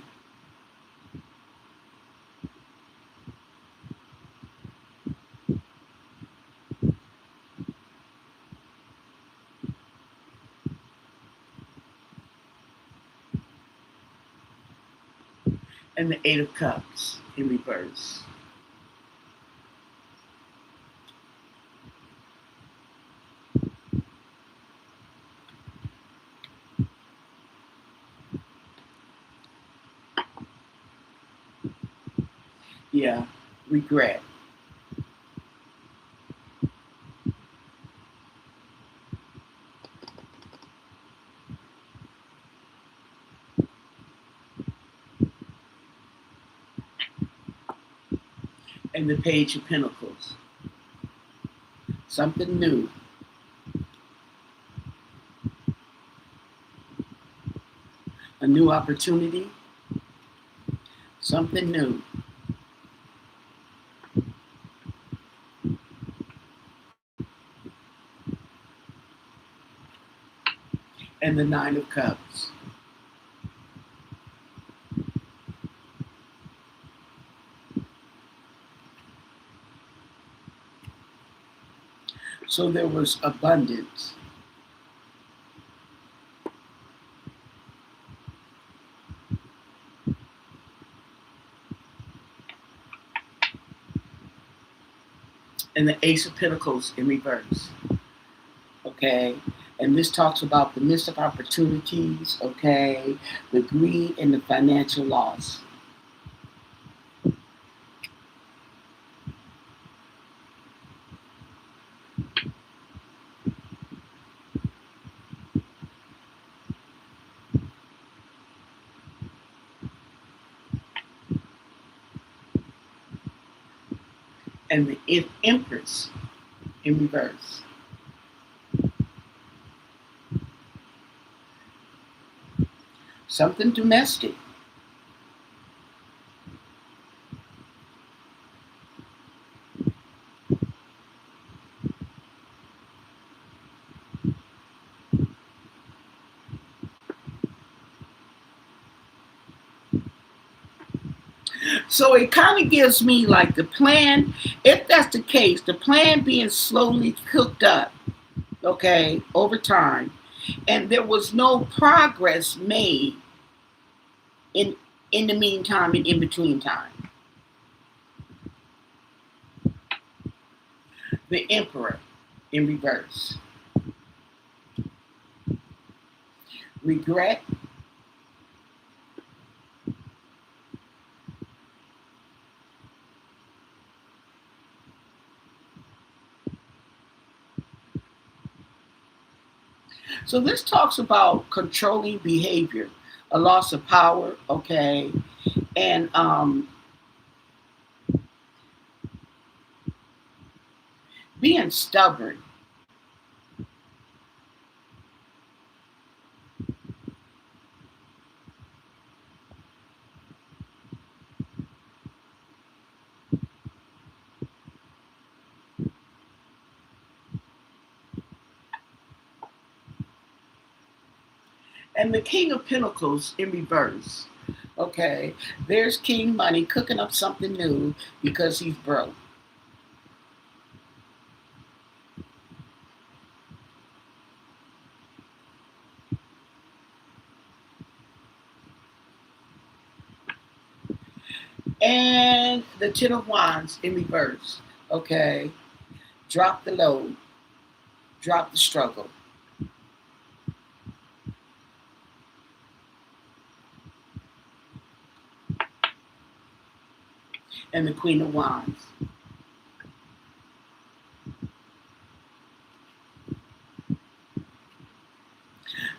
and the Eight of Cups in reverse. Yeah, regret. And the Page of Pentacles. Something new. A new opportunity. Something new. And the Nine of Cups. So there was abundance. And the Ace of Pentacles in reverse. Okay. And this talks about the missed opportunities, okay, the greed and the financial loss. And the Empress in reverse. Something domestic. So it kind of gives me like the plan, if that's the case, the plan being slowly cooked up, okay, over time, and there was no progress made in in the meantime and in between time. The Emperor in reverse. Regret. So this talks about controlling behavior, a loss of power, okay, and being stubborn. And the King of Pentacles in reverse. Okay, there's King Money cooking up something new because he's broke. And the Ten of Wands in reverse. Okay, drop the load, drop the struggle. And the Queen of Wands.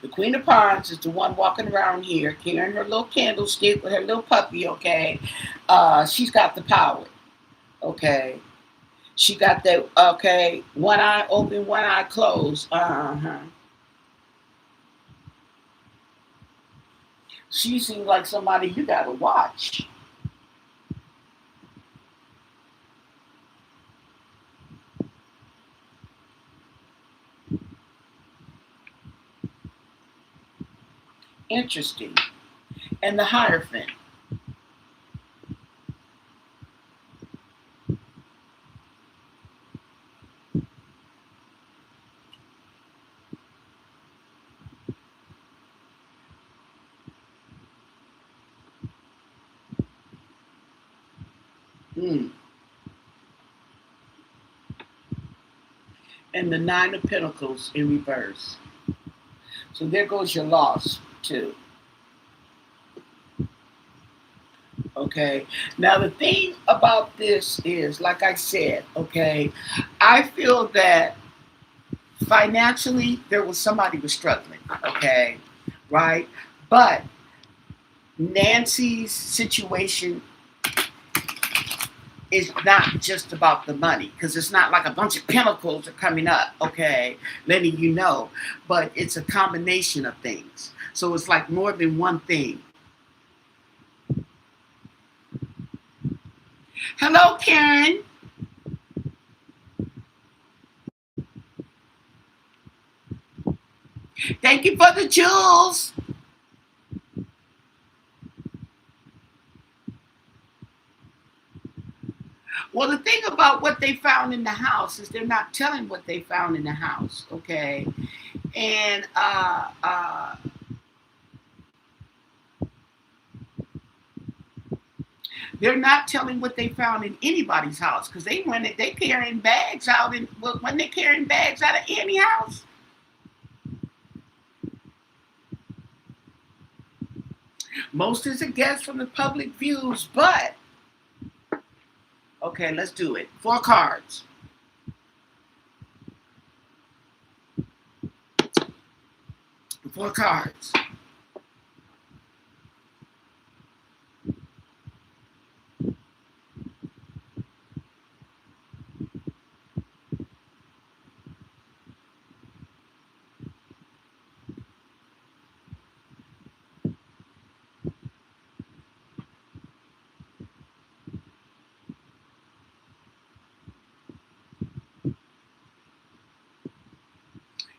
The Queen of Wands is the one walking around here carrying her little candlestick with her little puppy, okay? She's got the power, okay? She got that, okay, one eye open, one eye closed. Uh-huh. She seems like somebody you gotta watch. Interesting. And the Hierophant. Mm. And the Nine of Pentacles in reverse. So there goes your loss too. Okay. Now the thing about this is, like I said, okay, I feel that financially there was somebody was struggling. Okay, right? But Nancy's situation is not just about the money, because it's not like a bunch of pentacles are coming up, okay, letting you know, but it's a combination of things. So it's like more than one thing. Hello, Karen. Thank you for the jewels. Well, the thing about what they found in the house is they're not telling what they found in the house, okay? And they're not telling what they found in anybody's house, because they carrying bags out in, when they carrying bags out of any house. Most is a guess from the public views, but okay, let's do it. 4 cards. Four cards.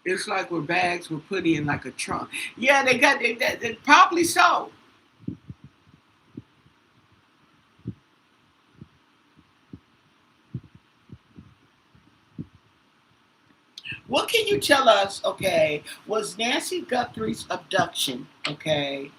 It's like where bags were put in like a trunk. Yeah, they probably so. What can you tell us, okay, was Nancy Guthrie's abduction, okay,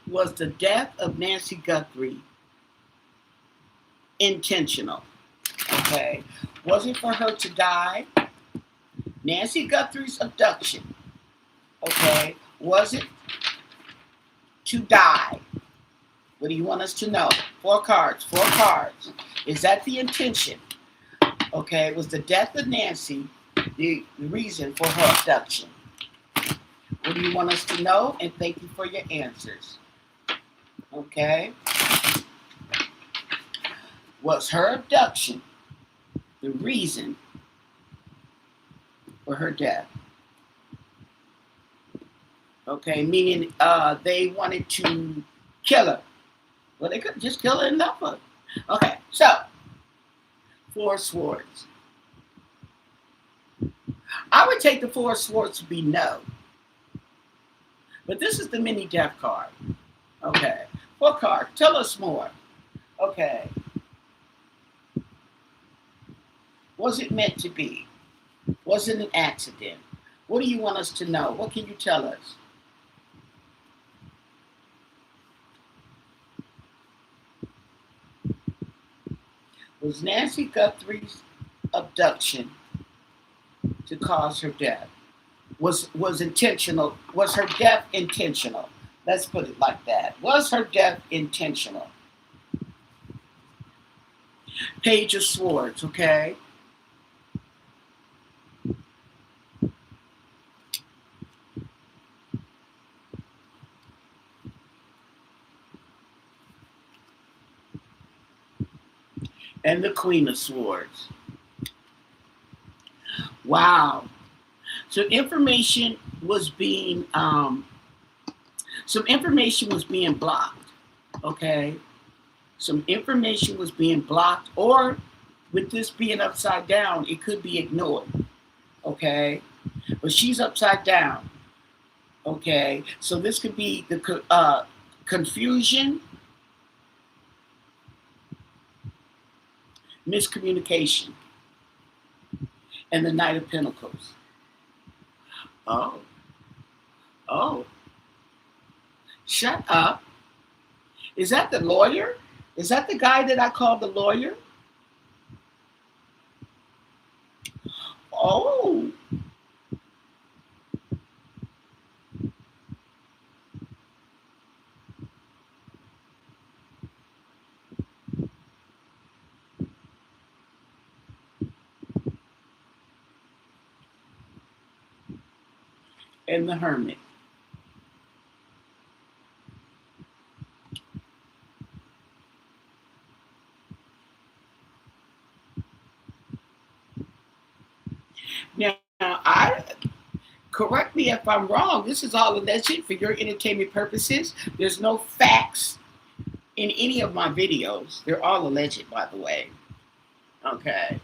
was the death of Nancy Guthrie intentional? Okay. Was it for her to die? Nancy Guthrie's abduction, okay, was it to die? What do you want us to know? 4 cards, 4 cards. Is that the intention? Okay, was the death of Nancy the reason for her abduction? What do you want us to know? And thank you for your answers. Okay. Was her abduction the reason for her death? Okay, meaning they wanted to kill her. Well, they could just kill her and love her. Okay, so 4 swords. I would take the 4 swords to be no. But this is the mini death card. Okay. 4 cards. Tell us more. Okay. Was it meant to be? Was it an accident? What do you want us to know? What can you tell us? Was Nancy Guthrie's abduction to cause her death? Was intentional? Was her death intentional? Let's put it like that. Was her death intentional? Page of Swords, okay? And the Queen of Swords. Wow. So information was being blocked. Okay. Some information was being blocked, or with this being upside down, it could be ignored. Okay. But she's upside down. Okay. So this could be the confusion. miscommunication, and the Knight of Pentacles. Oh, oh, shut up. Is that the lawyer? Is that the guy that I called the lawyer? Oh, and the Hermit. Now, I correct me if I'm wrong. This is all alleged for your entertainment purposes. There's no facts in any of my videos. They're all alleged, by the way. Okay.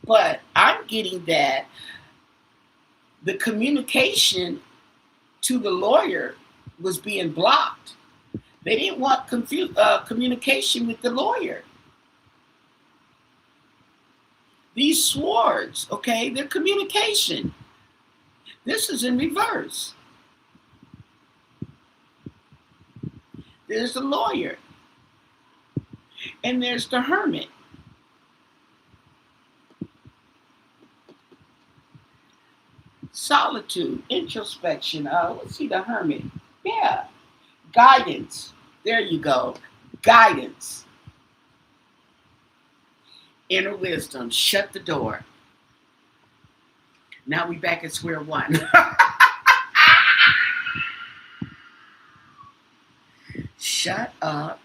But I'm getting that the communication to the lawyer was being blocked. They didn't want communication with the lawyer. These swords, okay, they're communication. This is in reverse. There's the lawyer. And there's the Hermit. Solitude, introspection. Let's see the Hermit. Yeah. Guidance. There you go. Guidance. Inner wisdom. Shut the door. Now we back at square one. Shut up.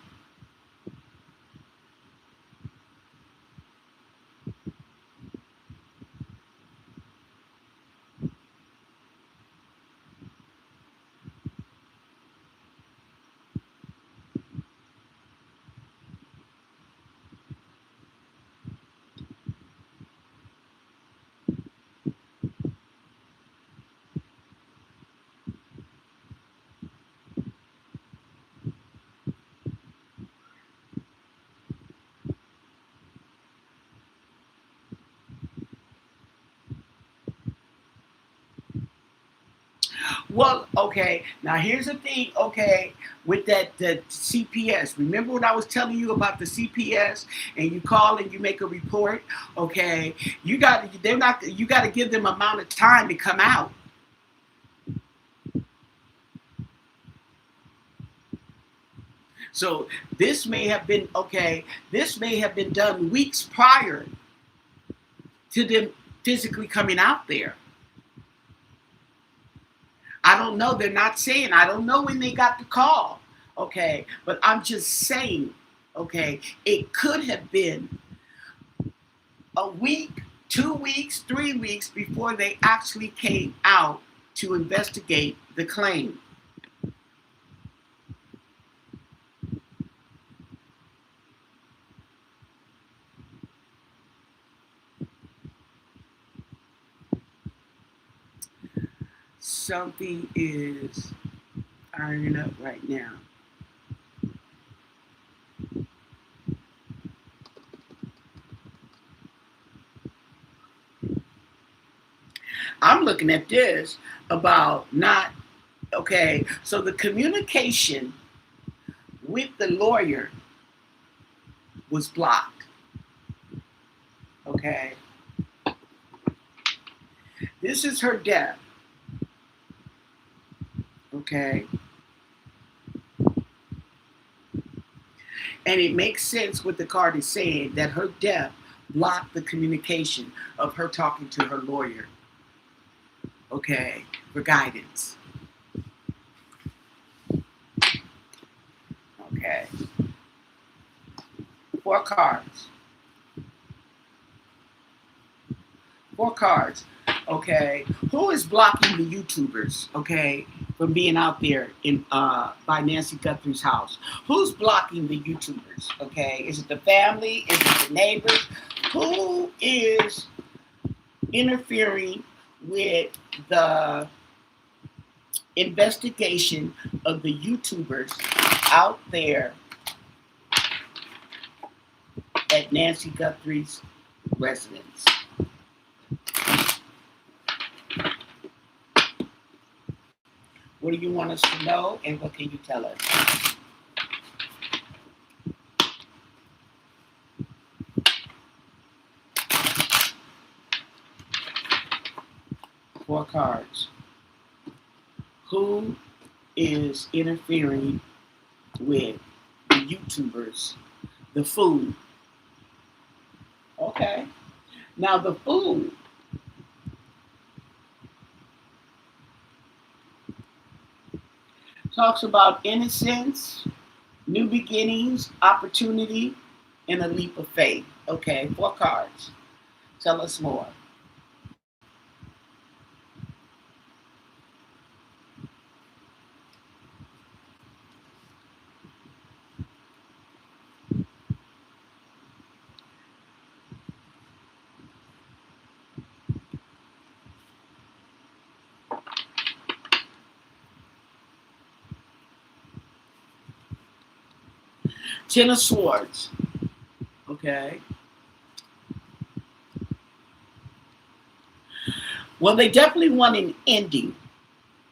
Well, okay. Now here's the thing. Okay, with the CPS. Remember what I was telling you about the CPS? And you call and you make a report. Okay, you got to give them amount of time to come out. So this may have been okay. This may have been done weeks prior to them physically coming out there. I don't know. They're not saying. I don't know when they got the call. Okay. But I'm just saying, okay, it could have been a week, 2 weeks, 3 weeks before they actually came out to investigate the claim. Something is ironing up right now. I'm looking at this about not, okay, so the communication with the lawyer was blocked. Okay. This is her death. Okay. And it makes sense what the card is saying, that her death blocked the communication of her talking to her lawyer. Okay, for guidance. Okay. 4 cards. 4 cards. Okay. Who is blocking the YouTubers, okay, from being out there in by Nancy Guthrie's house? Who's blocking the YouTubers? Okay. Is it the family? Is it the neighbors? Who is interfering with the investigation of the YouTubers out there at Nancy Guthrie's residence. What do you want us to know, and what can you tell us? 4 cards. Who is interfering with the YouTubers, the food? Okay. Now the food talks about innocence, new beginnings, opportunity, and a leap of faith. Okay, 4 cards. Tell us more. Ten of Swords. Okay. Well, they definitely want an ending.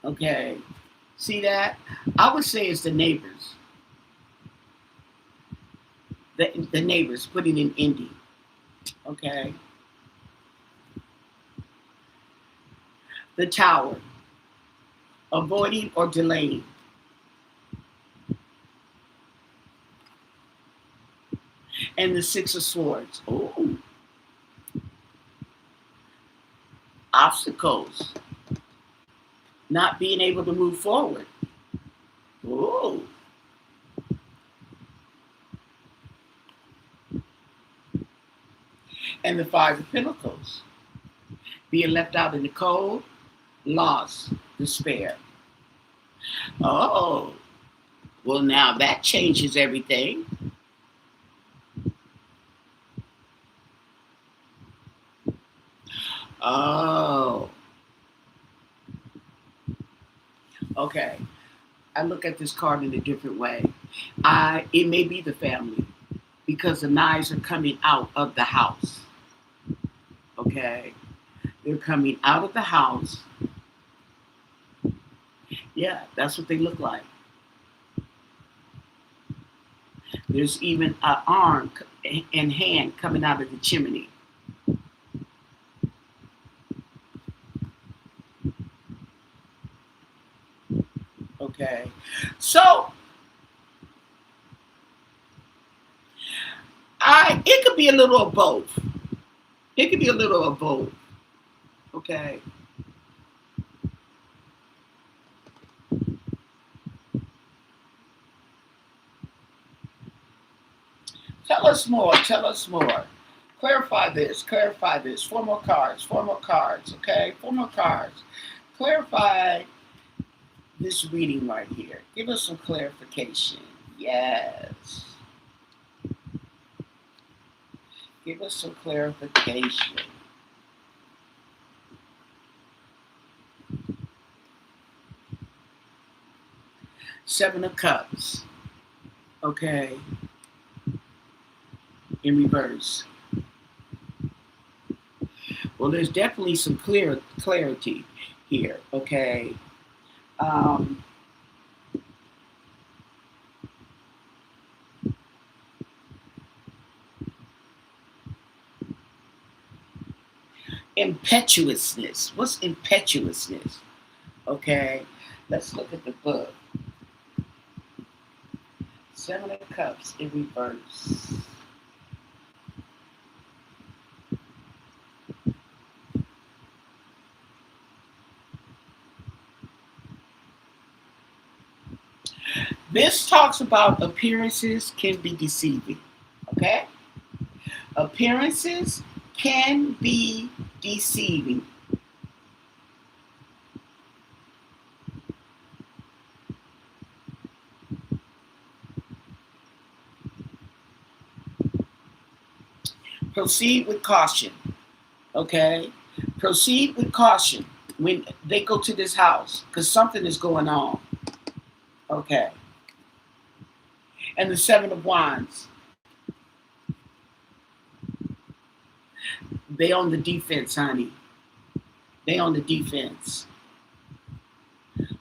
Okay. See that? I would say it's the neighbors. The neighbors putting an ending. Okay. The Tower. Avoiding or delaying. And the Six of Swords. Oh. Obstacles. Not being able to move forward. Oh. And the Five of Pentacles. Being left out in the cold, loss, despair. Oh. Well, now that changes everything. Oh. Okay. I look at this card in a different way. It may be the family because the knives are coming out of the house. Okay. They're coming out of the house. Yeah, that's what they look like. There's even an arm and hand coming out of the chimney. Okay. So, it could be a little of both. It could be a little of both. Okay. Tell us more. Tell us more. Clarify this. Clarify this. 4 more cards. 4 more cards. Okay. 4 more cards. Clarify this reading right here. Give us some clarification. Yes. Give us some clarification. Seven of Cups. Okay. In reverse. Well, there's definitely some clarity here. Okay. Impetuousness. What's impetuousness? Okay. Let's look at the book. Seven of Cups in reverse. This talks about appearances can be deceiving. Okay? Appearances can be deceiving. Proceed with caution. Okay? Proceed with caution when they go to this house because something is going on. Okay. And the Seven of Wands. They on the defense, honey. They on the defense.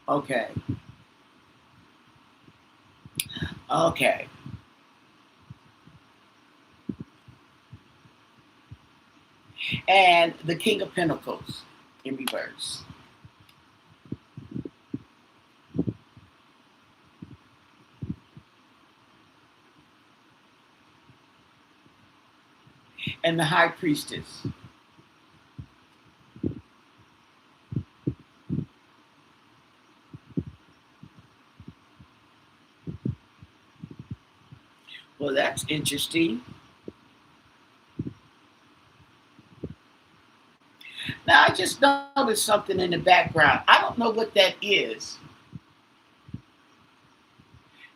Okay. Okay. And the King of Pentacles in reverse. And the High Priestess. Well, that's interesting. Now, I just noticed something in the background. I don't know what that is.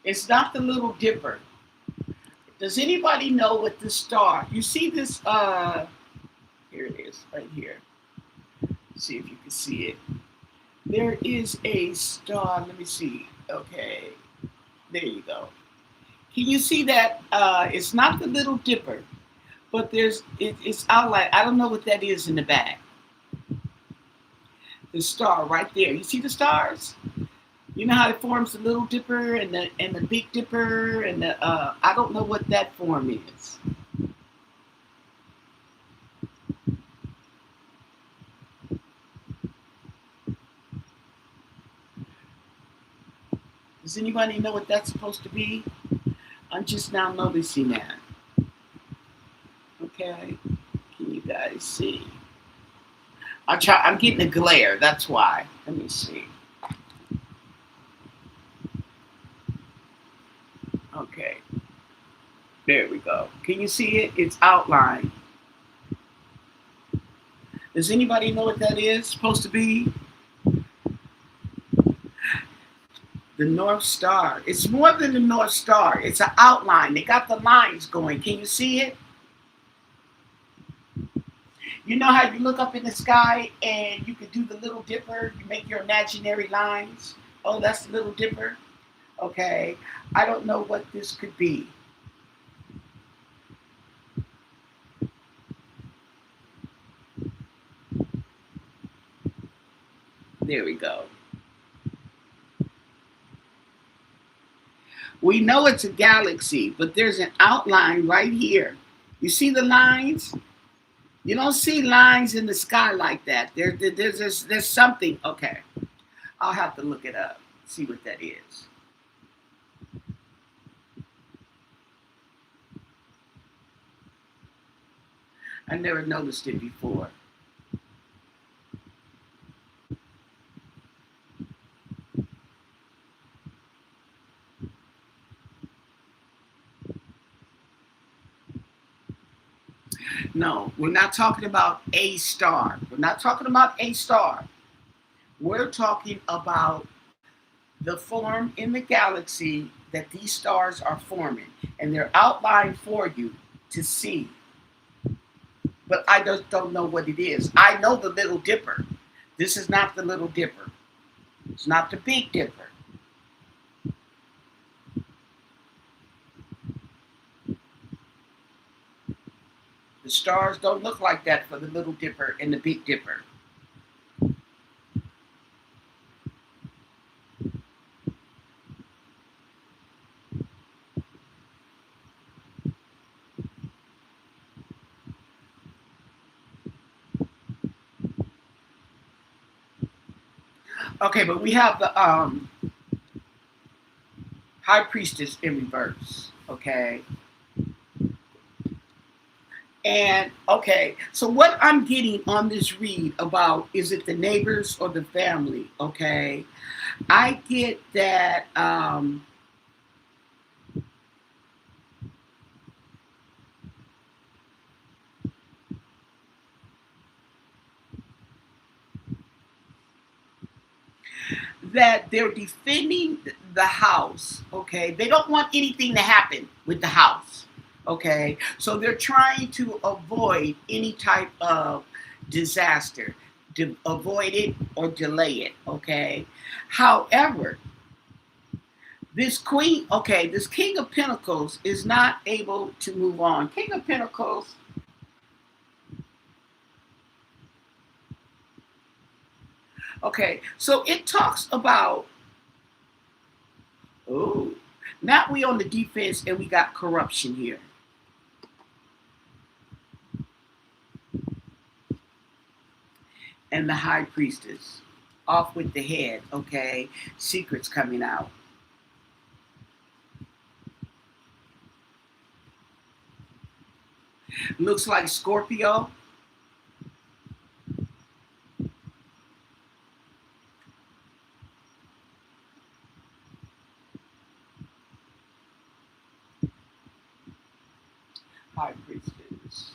It's not the Little Dipper. Does anybody know what the star? You see this? Here it is, right here. See if you can see it. There is a star. Let me see. Okay, there you go. Can you see that? It's not the Little Dipper, but it's outlined. I don't know what that is in the back. The star right there. You see the stars? You know how it forms the Little Dipper and the Big Dipper and the I don't know what that form is. Does anybody know what that's supposed to be? I'm just now noticing that. Okay, can you guys see? I'm getting a glare. That's why. Let me see. Okay, there we go. Can you see it? It's outlined. Does anybody know what that is supposed to be? The North Star. It's more than the North Star. It's an outline. They got the lines going. Can you see it? You know how you look up in the sky and you could do the Little Dipper? You make your imaginary lines. Oh, that's the Little Dipper? Okay. I don't know what this could be. There we go. We know it's a galaxy, but there's an outline right here. You see the lines? You don't see lines in the sky like that. There's something. Okay, I'll have to look it up, see what that is. I never noticed it before. No, we're not talking about a star. We're not talking about a star. We're talking about the form in the galaxy that these stars are forming, and they're outlined for you to see. But I just don't know what it is. I know the Little Dipper. This is not the Little Dipper. It's not the Big Dipper. The stars don't look like that for the Little Dipper and the Big Dipper. Okay, but we have the High Priestess in reverse. Okay. And okay, so what I'm getting on this read about is it the neighbors or the family? Okay, I get that that they're defending the house. Okay, they don't want anything to happen with the house. Okay, so they're trying to avoid any type of disaster, to avoid it or delay it. Okay, however, this queen, okay, this King of Pentacles is not able to move on. King of Pentacles Okay, so it talks about, oh, now we on the defense and we got corruption here. And the high priestess off with the head, okay? Secrets coming out. Looks like Scorpio. High priestess.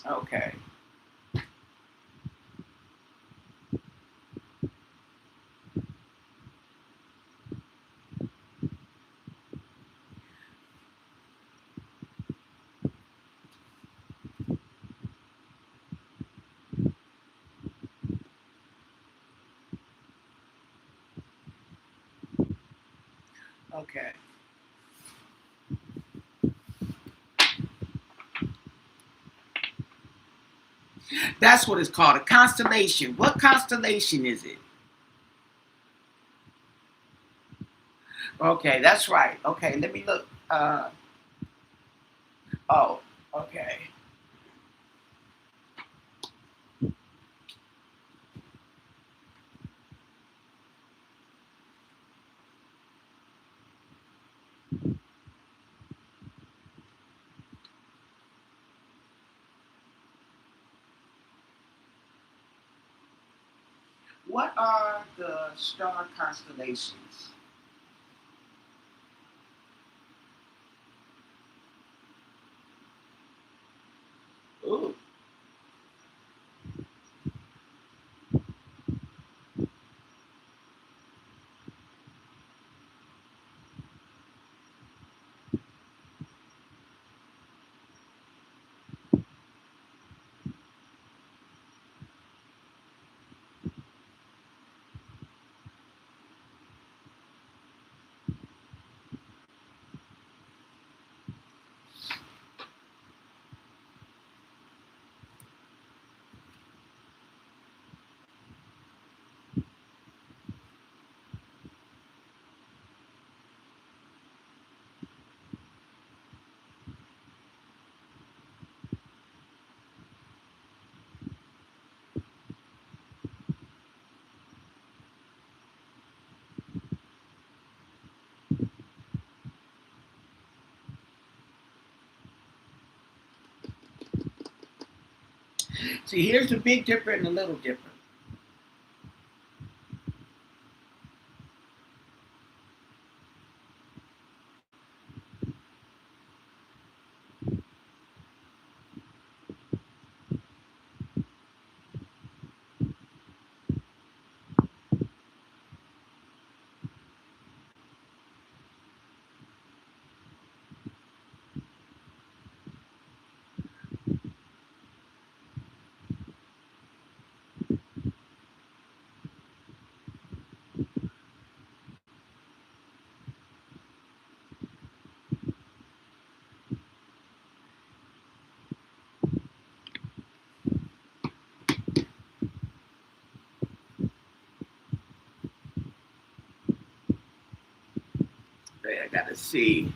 Okay. Okay. That's what it's called, a constellation. What constellation is it? Okay, that's right. Okay, let me look. Oh, okay. What are the star constellations? Ooh. See, here's the big dipper and the little dipper. I gotta see.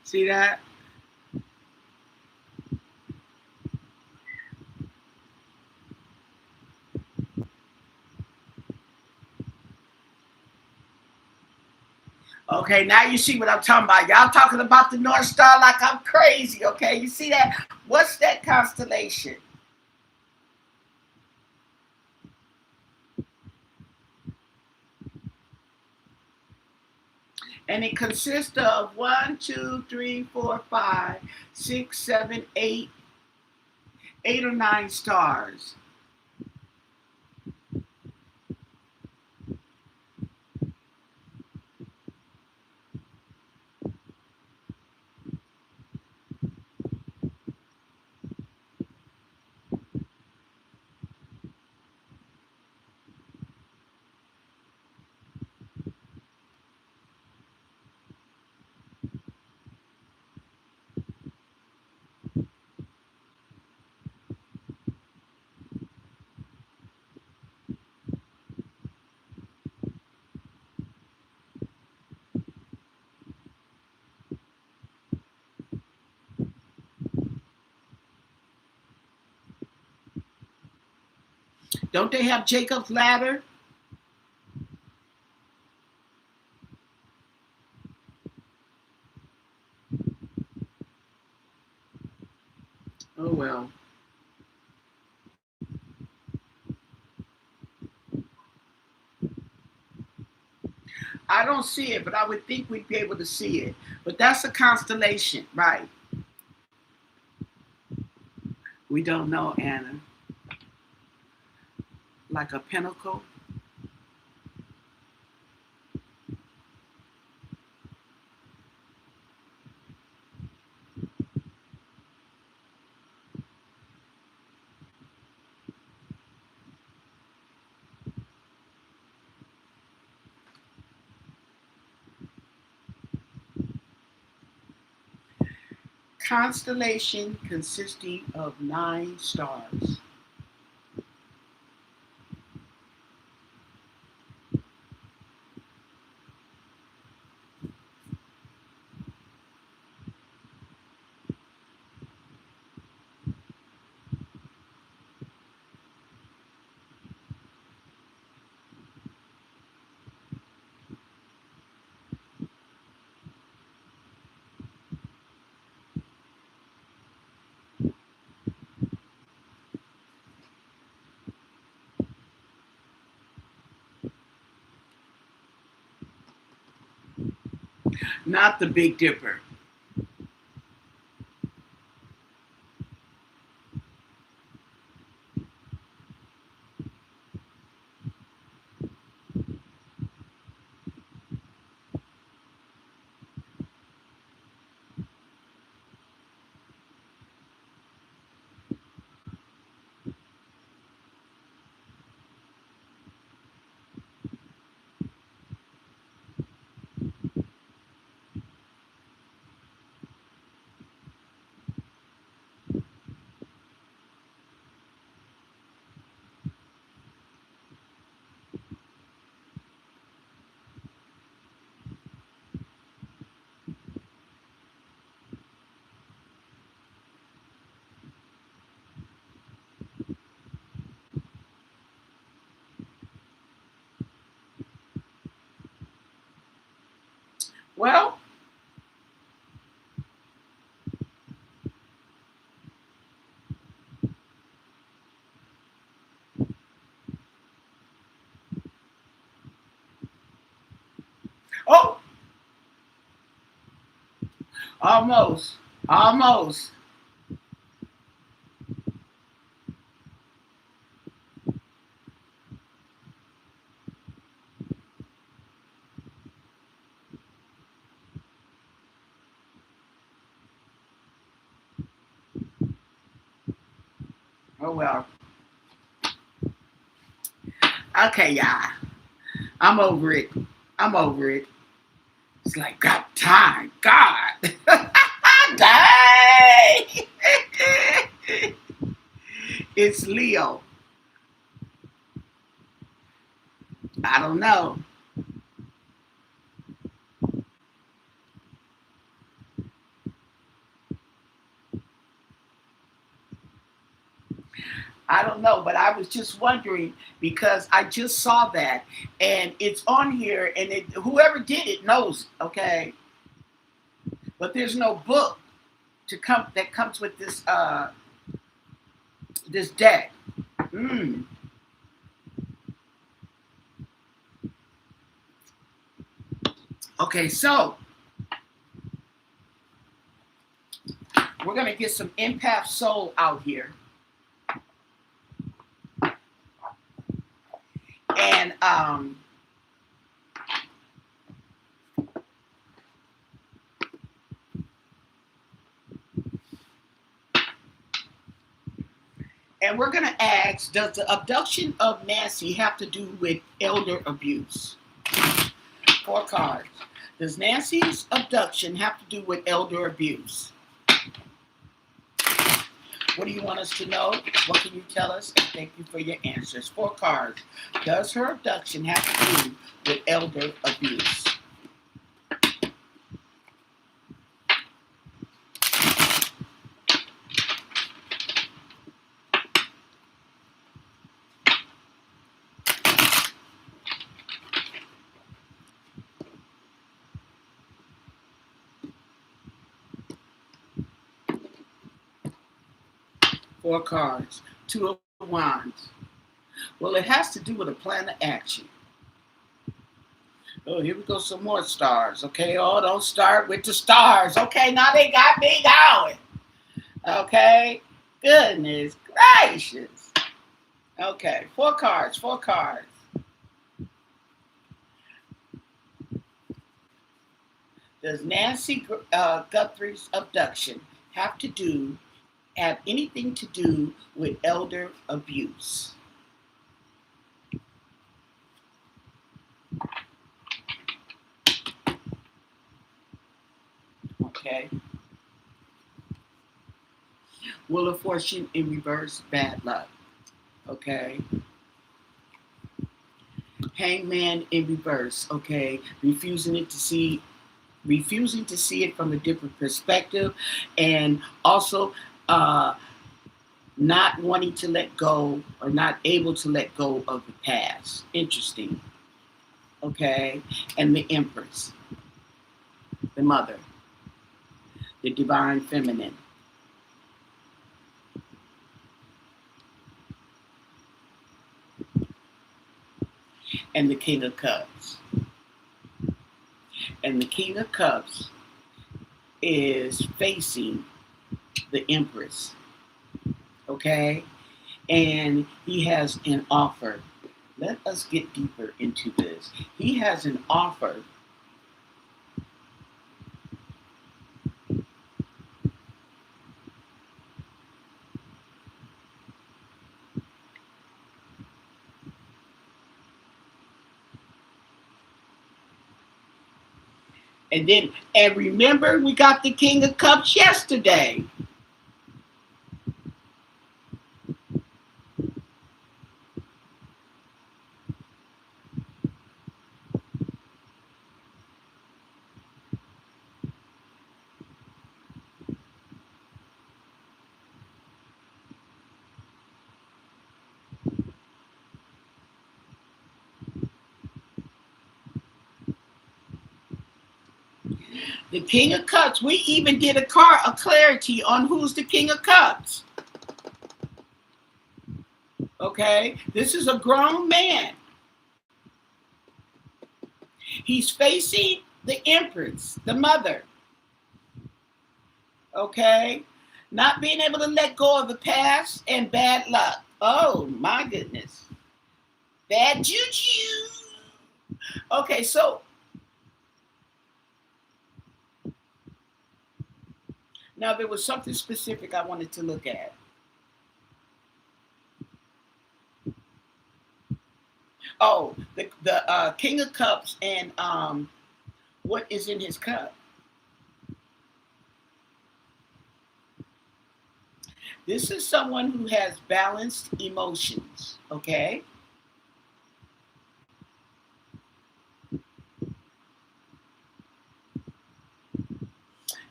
See that? Okay, now you see what I'm talking about. Y'all talking about the North Star like I'm crazy. Okay, you see that? What's that constellation? And it consists of one, two, three, four, five, six, seven, eight or nine stars. Don't they have Jacob's ladder? Oh well. I don't see it, but I would think we'd be able to see it. But that's a constellation, right? We don't know, Anna. Like a pinnacle. Constellation consisting of 9 stars. Not the Big Dipper. Well, oh, almost. Almost. Oh well. Okay, y'all. I'm over it. I'm over it. It's like got time. God. Dang. It's Leo. I don't know. I don't know, but I was just wondering because I just saw that and it's on here and whoever did it knows, okay? But there's no book to come that comes with this deck. Mm. Okay, so we're gonna get some empath soul out here. And we're going to ask, does the abduction of Nancy have to do with elder abuse? 4 cards. Does Nancy's abduction have to do with elder abuse? What do you want us to know? What can you tell us? And thank you for your answers. 4 cards. Does her abduction have to do with elder abuse? Four cards. Two of Wands. Well, it has to do with a plan of action. Oh, here we go, some more stars. Okay, oh, don't start with the stars. Okay, now they got me going. Okay, goodness gracious. Okay, four cards, four cards. Does Nancy Guthrie's abduction have anything to do with elder abuse? Okay. Wheel of Fortune in reverse, bad luck. Okay. Hangman in reverse. Okay. Refusing to see it from a different perspective, and also not wanting to let go or not able to let go of the past. Interesting. Okay. And the Empress, the mother, the divine feminine. And the King of Cups. And the King of Cups is facing the Empress. Okay? And he has an offer. Let us get deeper into this. He has an offer. And remember, we got the King of Cups yesterday. The King of Cups. We even did a card of clarity on who's the King of Cups. Okay? This is a grown man. He's facing the Empress, the mother. Okay? Not being able to let go of the past and bad luck. Oh, my goodness. Bad juju. Okay, so now there was something specific I wanted to look at. Oh, the King of Cups and what is in his cup. This is someone who has balanced emotions, okay?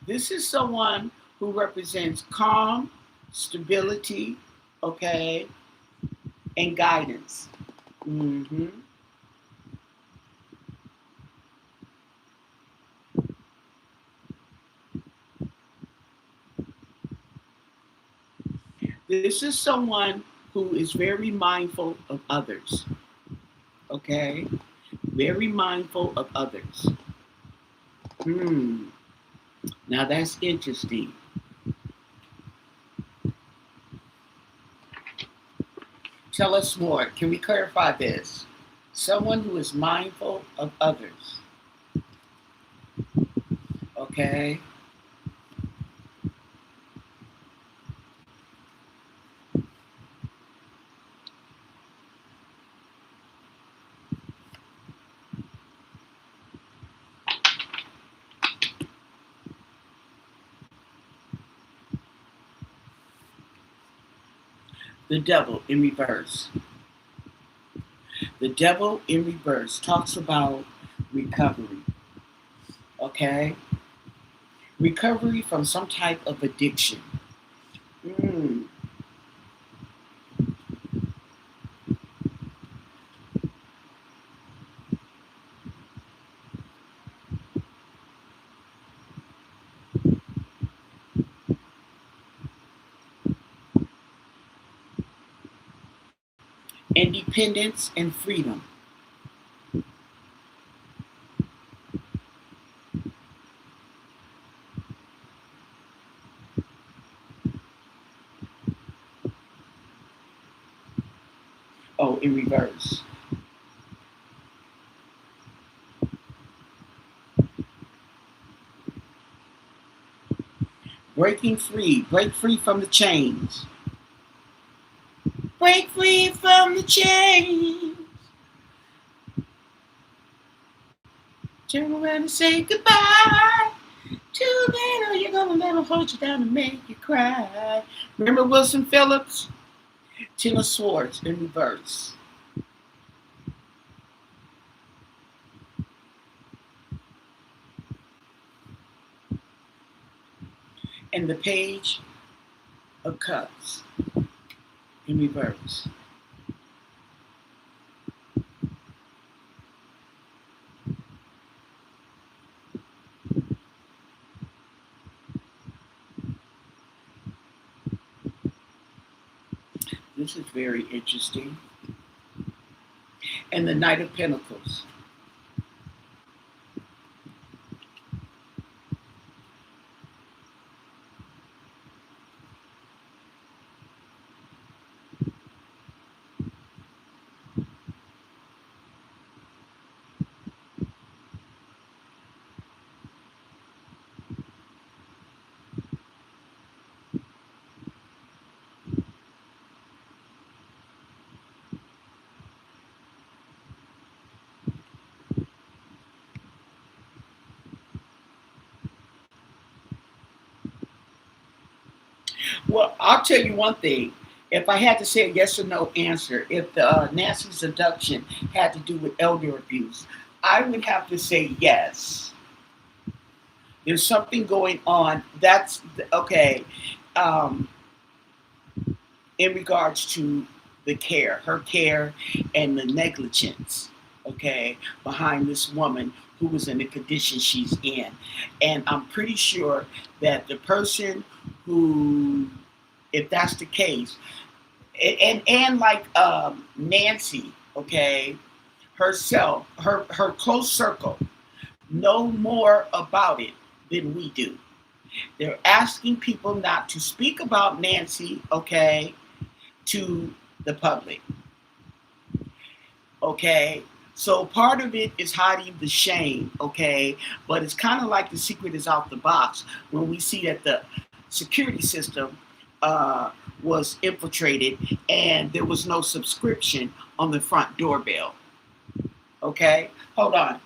This is someone who represents calm, stability, okay, and guidance. Mm-hmm. This is someone who is very mindful of others, okay? Very mindful of others. Now that's interesting. Tell us more. Can we clarify this? Someone who is mindful of others. Okay? The Devil in reverse. The Devil in reverse talks about recovery. Okay? Recovery from some type of addiction. independence and freedom. Oh, in reverse. Breaking free. Break free from the chains. Break free from the chains. Turn around and say goodbye. Too little, you're gonna let them hold you down and make you cry. Remember Wilson Phillips? Tina Swartz in reverse. And the Page of Cups in reverse. This is very interesting. And the Knight of Pentacles. Well, I'll tell you one thing. If I had to say a yes or no answer, if the Nancy seduction had to do with elder abuse, I would have to say yes. There's something going on. That's okay. Um, in regards to the care, her care, and the negligence, okay, behind this woman who was in the condition she's in. And I'm pretty sure that the person who, if that's the case, and like Nancy, okay, herself, her close circle know more about it than we do. They're asking people not to speak about Nancy, okay, to the public, okay? So part of it is hiding the shame, okay? But it's kind of like the secret is out the box when we see that the security system was infiltrated and there was no subscription on the front doorbell, okay? Hold on.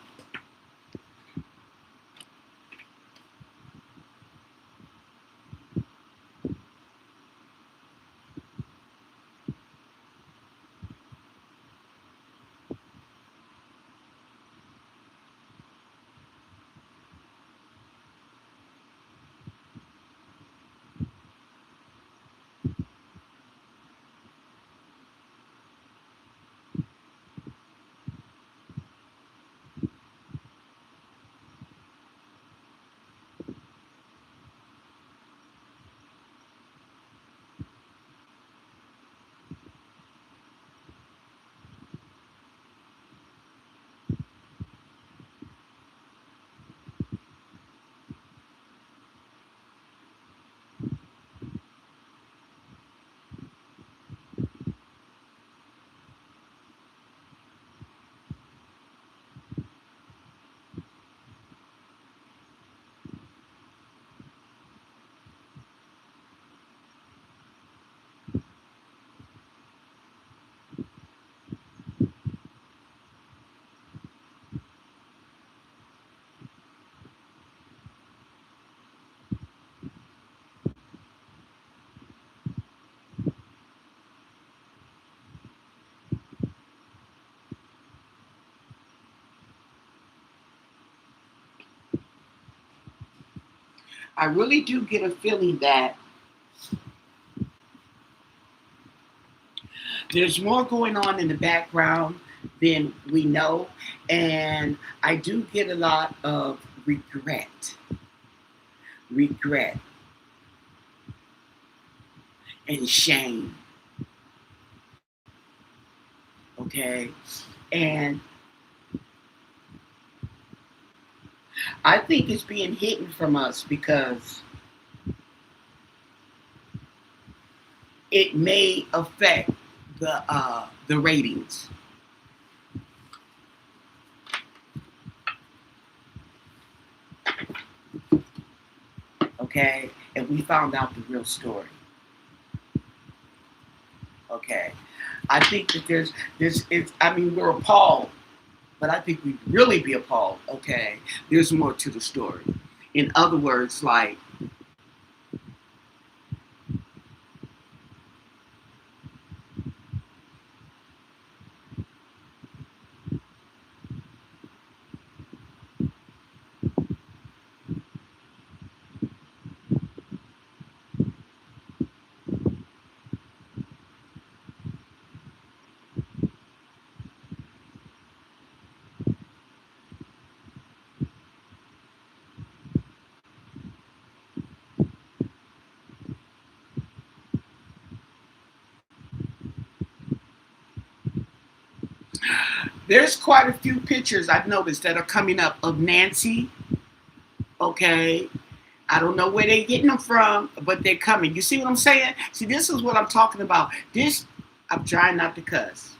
I really do get a feeling that there's more going on in the background than we know. And I do get a lot of regret, regret, and shame. Okay. And I think it's being hidden from us because it may affect the ratings. Okay. And we found out the real story. Okay. I think that I mean, we're appalled, but I think we'd really be appalled. Okay. There's more to the story. In other words, like, there's quite a few pictures I've noticed that are coming up of Nancy. Okay. I don't know where they're getting them from, but they're coming. You see what I'm saying? See, this is what I'm talking about. I'm trying not to cuss.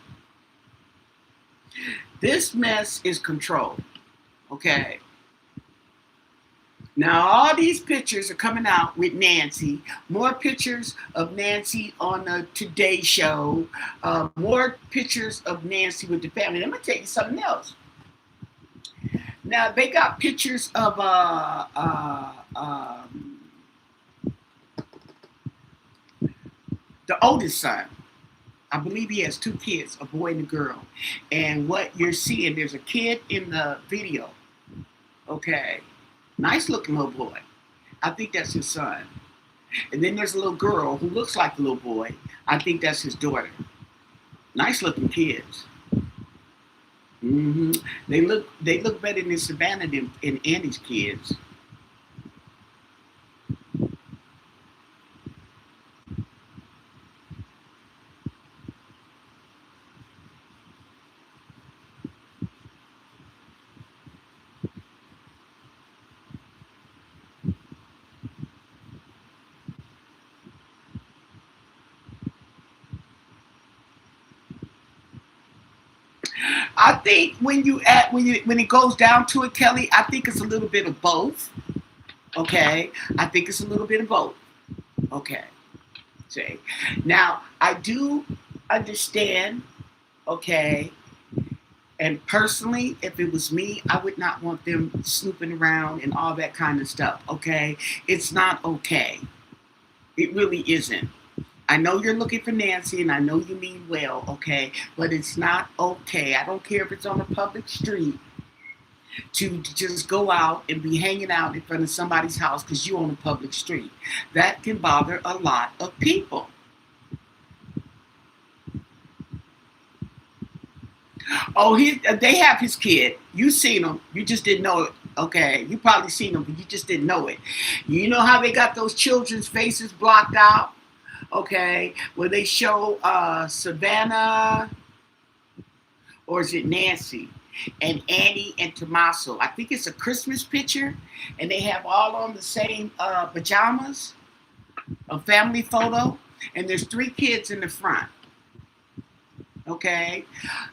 This mess is controlled. Okay. Now, all these pictures are coming out with Nancy. More pictures of Nancy on the Today Show. More pictures of Nancy with the family. Let me tell you something else. Now, they got pictures of the oldest son. I believe he has two kids, a boy and a girl. And what you're seeing, there's a kid in the video. Okay. Nice looking little boy. I think that's his son. And then there's a little girl who looks like the little boy. I think that's his daughter. Nice looking kids. Hmm. They look better than Savannah and Annie's kids. I think when it goes down to it, Kelly, I think it's a little bit of both. Okay, I think it's a little bit of both. Okay, say now I do understand. Okay, and personally, if it was me, I would not want them snooping around and all that kind of stuff. Okay, it's not okay. It really isn't. I know you're looking for Nancy and I know you mean well, okay, but it's not okay. I don't care if it's on a public street to just go out and be hanging out in front of somebody's house because you own a public street. That can bother a lot of people. Oh, they have his kid. You seen him. You just didn't know it. Okay, you probably seen him, but you just didn't know it. You know how they got those children's faces blocked out? Okay, where they show Savannah, or is it Nancy, and Annie and Tommaso. I think it's a Christmas picture, and they have all on the same pajamas, a family photo, and there's three kids in the front. Okay,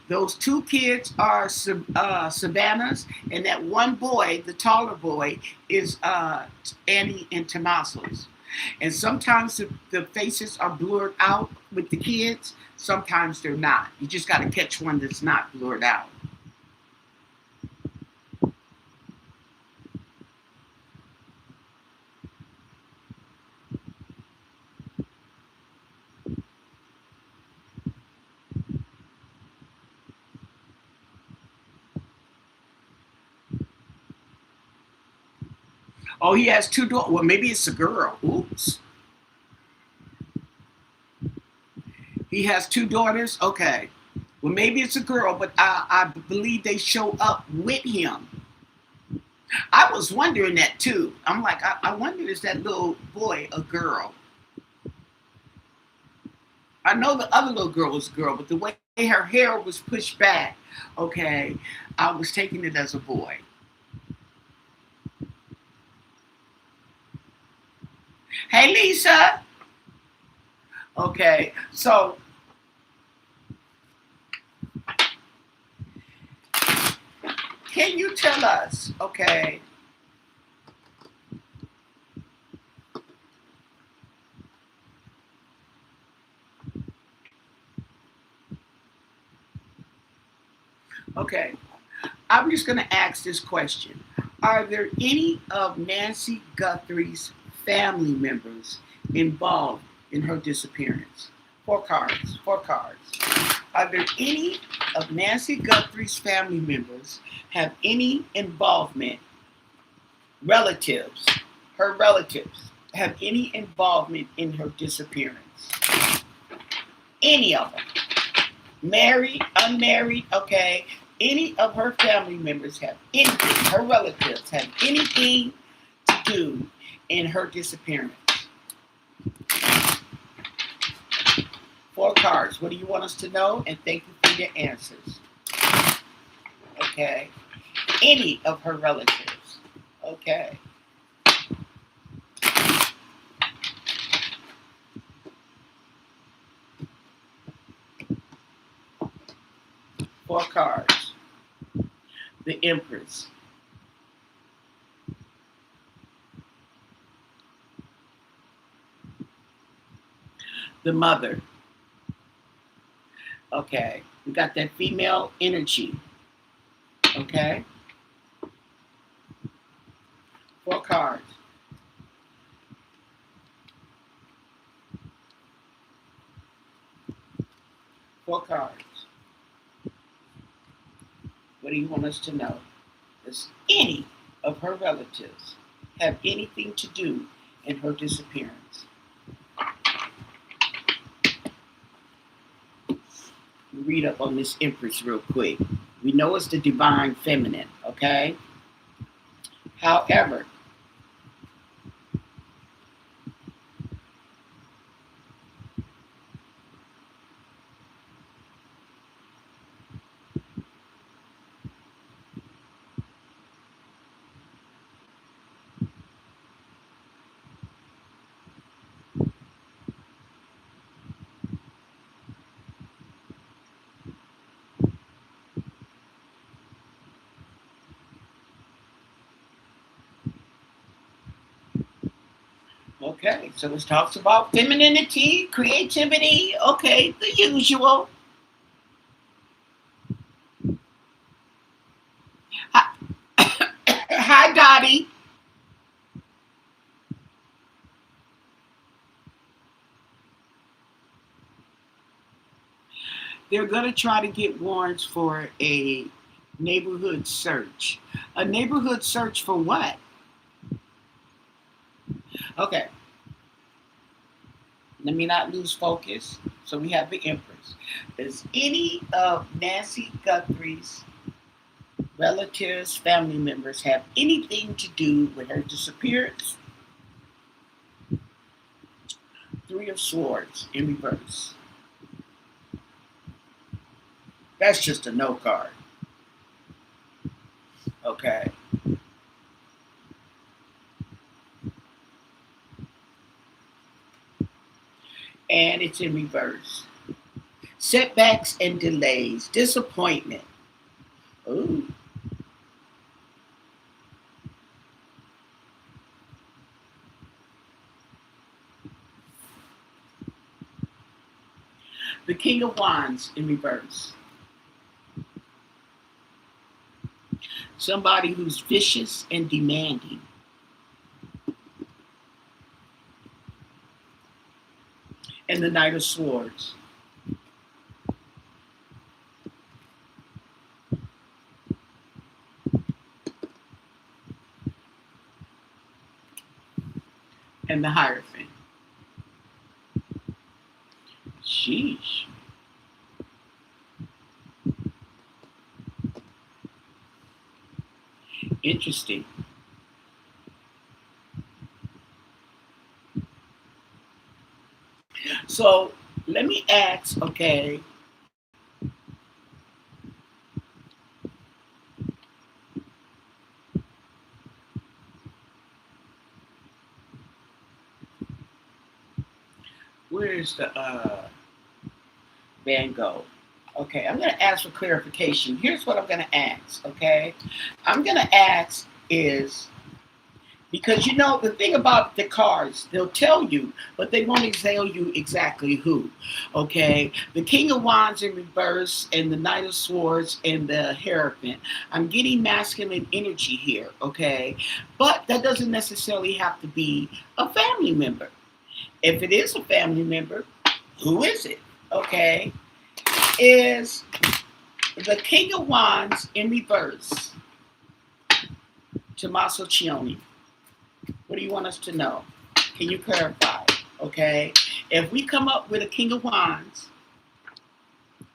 those two kids are Savannah's, and that one boy, the taller boy, is Annie and Tommaso's. And sometimes the faces are blurred out with the kids. Sometimes they're not. You just got to catch one that's not blurred out. Oh, he has two daughters. Well, maybe it's a girl. Oops. He has two daughters. Okay. Well, maybe it's a girl, but I believe they show up with him. I was wondering that too. I'm like, I wonder, is that little boy a girl? I know the other little girl was a girl, but the way her hair was pushed back. Okay, I was taking it as a boy. Hey, Lisa. Okay, so can you tell us, okay, okay, I'm just going to ask this question. Are there any of Nancy Guthrie's family members involved in her disappearance? Four cards, four cards. Are there any of Nancy Guthrie's family members have any involvement, relatives, her relatives, have any involvement in her disappearance? Any of them. Married, unmarried, okay. Any of her family members have anything, her relatives have anything to do in her disappearance? Four cards. What do you want us to know? And thank you for your answers. Okay. Any of her relatives. Okay. Four cards. The Empress. The Mother. Okay. We got that female energy. Okay. Four cards. Four cards. What do you want us to know? Does any of her relatives have anything to do in her disappearance? Read up on this Empress real quick. We know it's the divine feminine, okay? However, okay, so it talks about femininity, creativity, okay, the usual. Hi, hi Dottie. They're going to try to get warrants for a neighborhood search. A neighborhood search for what? Okay, let me not lose focus. So we have the Empress. Does any of Nancy Guthrie's relatives, family members have anything to do with her disappearance? Three of Swords in reverse. That's just a no card. Okay. And it's in reverse. Setbacks and delays, disappointment. Ooh. The King of Wands in reverse. Somebody who's vicious and demanding. And the Knight of Swords. And the Hierophant. Sheesh. Interesting. So let me ask, okay, Where is the Van Gogh? Okay, I'm going to ask for clarification. Here's what I'm going to ask, okay? I'm going to ask is, because you know, the thing about the cards, they'll tell you, but they won't tell you exactly who, okay? The King of Wands in reverse and the Knight of Swords and the Hierophant. I'm getting masculine energy here, okay? But that doesn't necessarily have to be a family member. If it is a family member, who is it, okay? Is the King of Wands in reverse, Tommaso Cioni. What do you want us to know? Can you clarify? Okay. If we come up with a King of Wands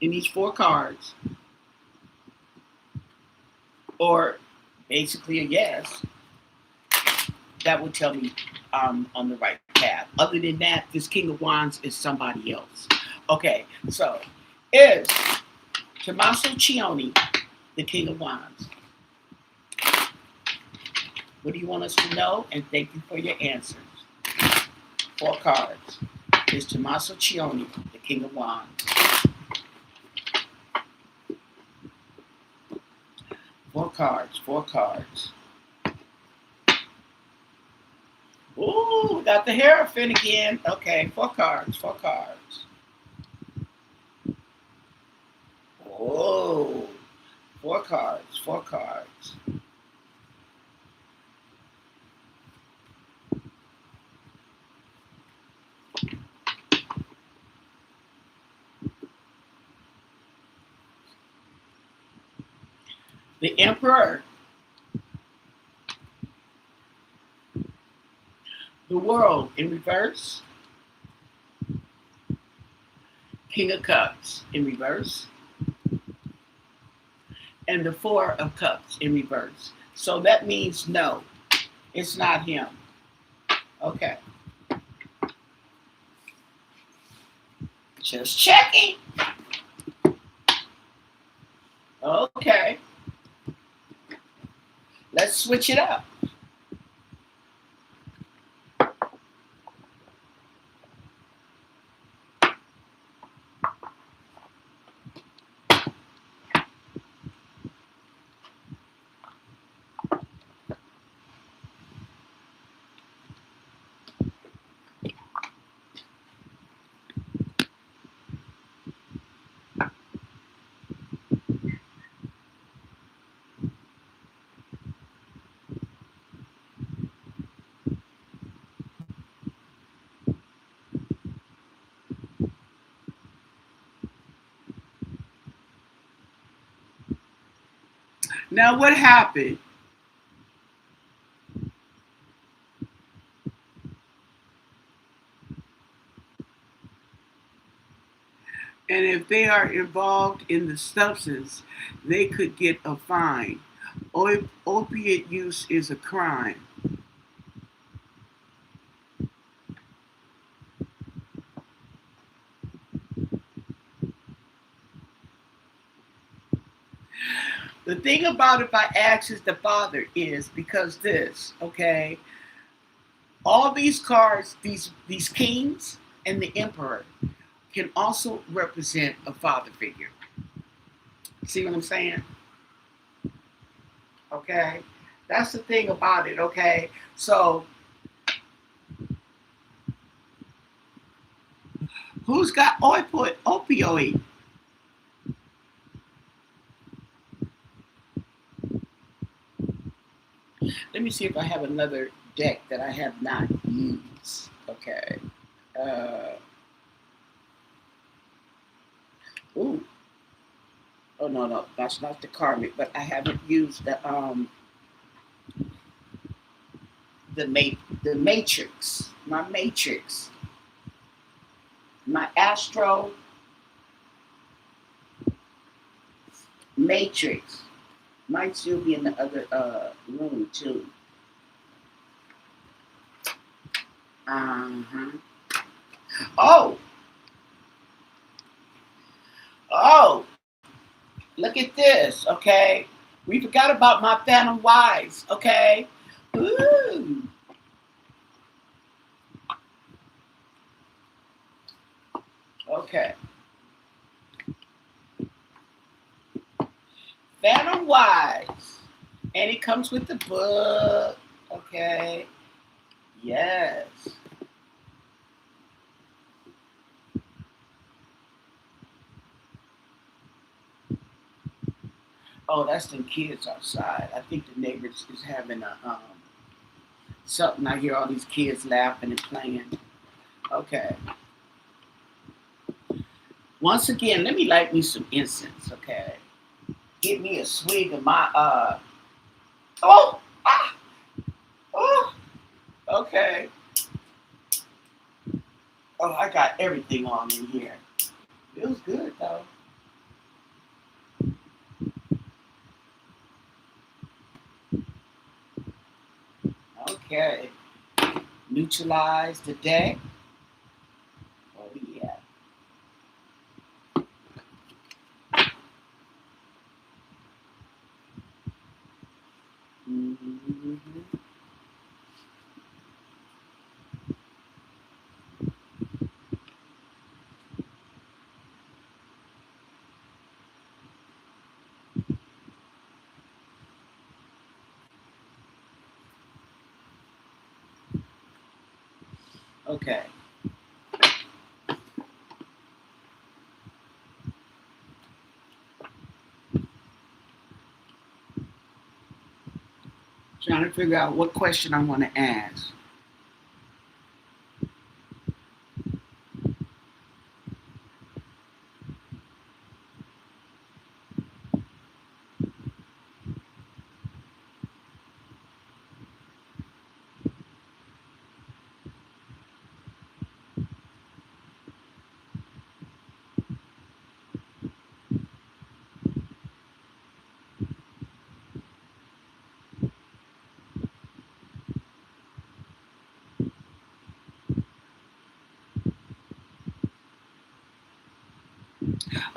in these 4 cards, or basically a yes, that would tell me I'm on the right path. Other than that, this King of Wands is somebody else. Okay. So, is Tommaso Cioni the King of Wands? What do you want us to know? And thank you for your answers. 4 cards. Is Tommaso Cioni the King of Wands? 4 cards. 4 cards. Ooh, we got the Hierophant again. Okay, 4 cards. 4 cards. Whoa. 4 cards. 4 cards. The Emperor, the World in reverse, King of Cups in reverse, and the 4 of Cups in reverse. So that means no, it's not him. Okay. Just checking. Okay. Let's switch it up. Now, what happened? And if they are involved in the substance, they could get a fine. Opiate use is a crime. The thing about if I ask is the father is because this, okay? All these cards, these kings and the emperor can also represent a father figure. See what I'm saying? Okay? That's the thing about it, okay? So, who's got opioid? Let me see if I have another deck that I have not used. Okay. Uh, ooh. Oh no, that's not the karmic, but I haven't used the matrix. My astro matrix. Might still be in the other room too. Uh-huh. Oh, oh, look at this, okay? We forgot about my phantom wives, okay? Ooh. Okay. Phantom Wise. And it comes with the book. Okay. Yes. Oh, that's the kids outside. I think the neighbors is having a something. I hear all these kids laughing and playing. Okay. Once again, let me light me some incense. Okay. Get me a swig of my oh ah oh okay. Oh, I got everything on in here. Feels good though. Okay. Neutralize the day. Oh yeah. Mm-hmm. Okay. Trying to figure out what question I want to ask.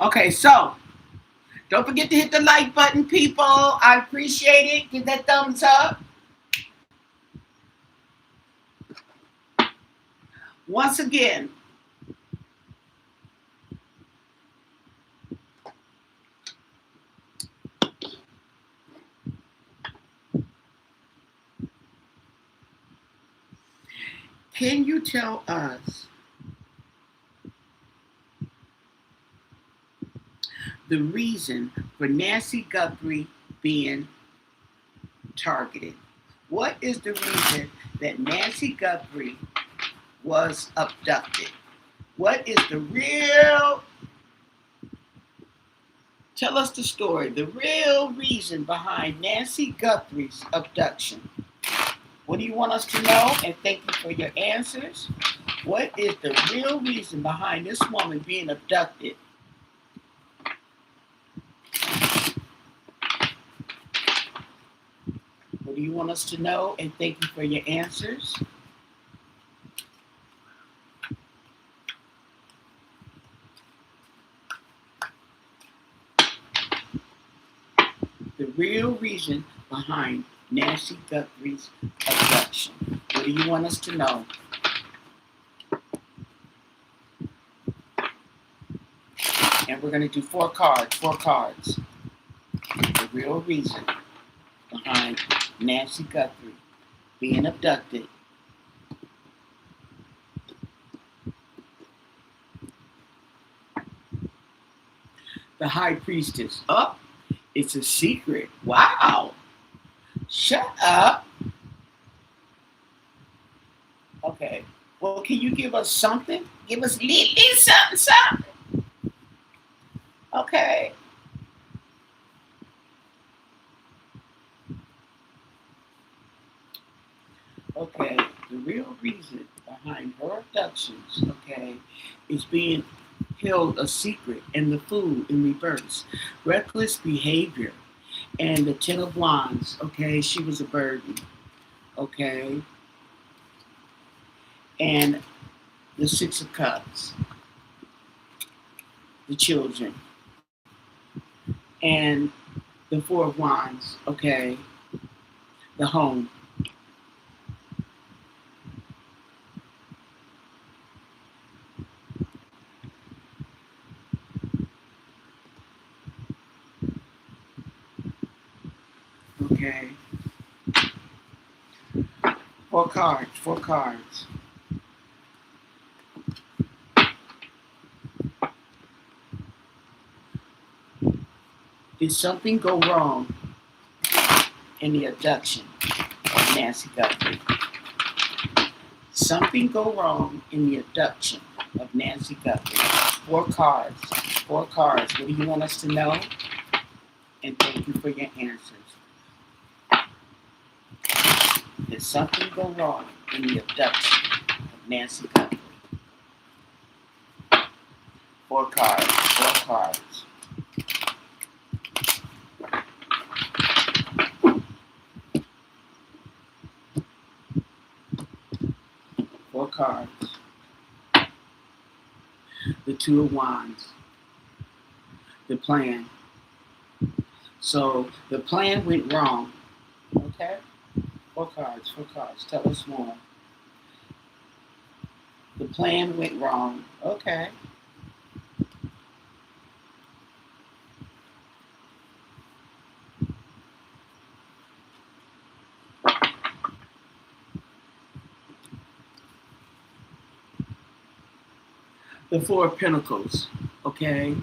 Okay, so don't forget to hit the like button, people. I appreciate it. Give that thumbs up. Once again, can you tell us the reason for Nancy Guthrie being targeted? What is the reason that Nancy Guthrie was abducted? What is the real, tell us the story, the real reason behind Nancy Guthrie's abduction? What do you want us to know? And thank you for your answers. What is the real reason behind this woman being abducted? What do you want us to know? And thank you for your answers. The real reason behind Nancy Guthrie's abduction. What do you want us to know? And we're going to do four cards. The real reason behind Nancy Guthrie being abducted. The high priestess. Oh, it's a secret. Wow. Shut up. Okay. Well, can you give us something? Give us something. Okay. Okay. The real reason behind her abductions, okay, is being held a secret, and the fool in reverse. Reckless behavior. And the Ten of Wands, okay, she was a burden. Okay. And the Six of Cups, the children. And the Four of Wands, okay, the home. Okay. Four cards. Four cards. Did something go wrong in the abduction of Nancy Guthrie? Something go wrong in the abduction of Nancy Guthrie. Four cards. Four cards. What do you want us to know? And thank you for your answers. Did something go wrong in the abduction of Nancy Guthrie? Four cards. Four cards. Four cards. The Two of Wands. The plan. So the plan went wrong. Okay? Four cards. Four cards. Tell us more. The plan went wrong. Okay. The Four of Pentacles. Okay?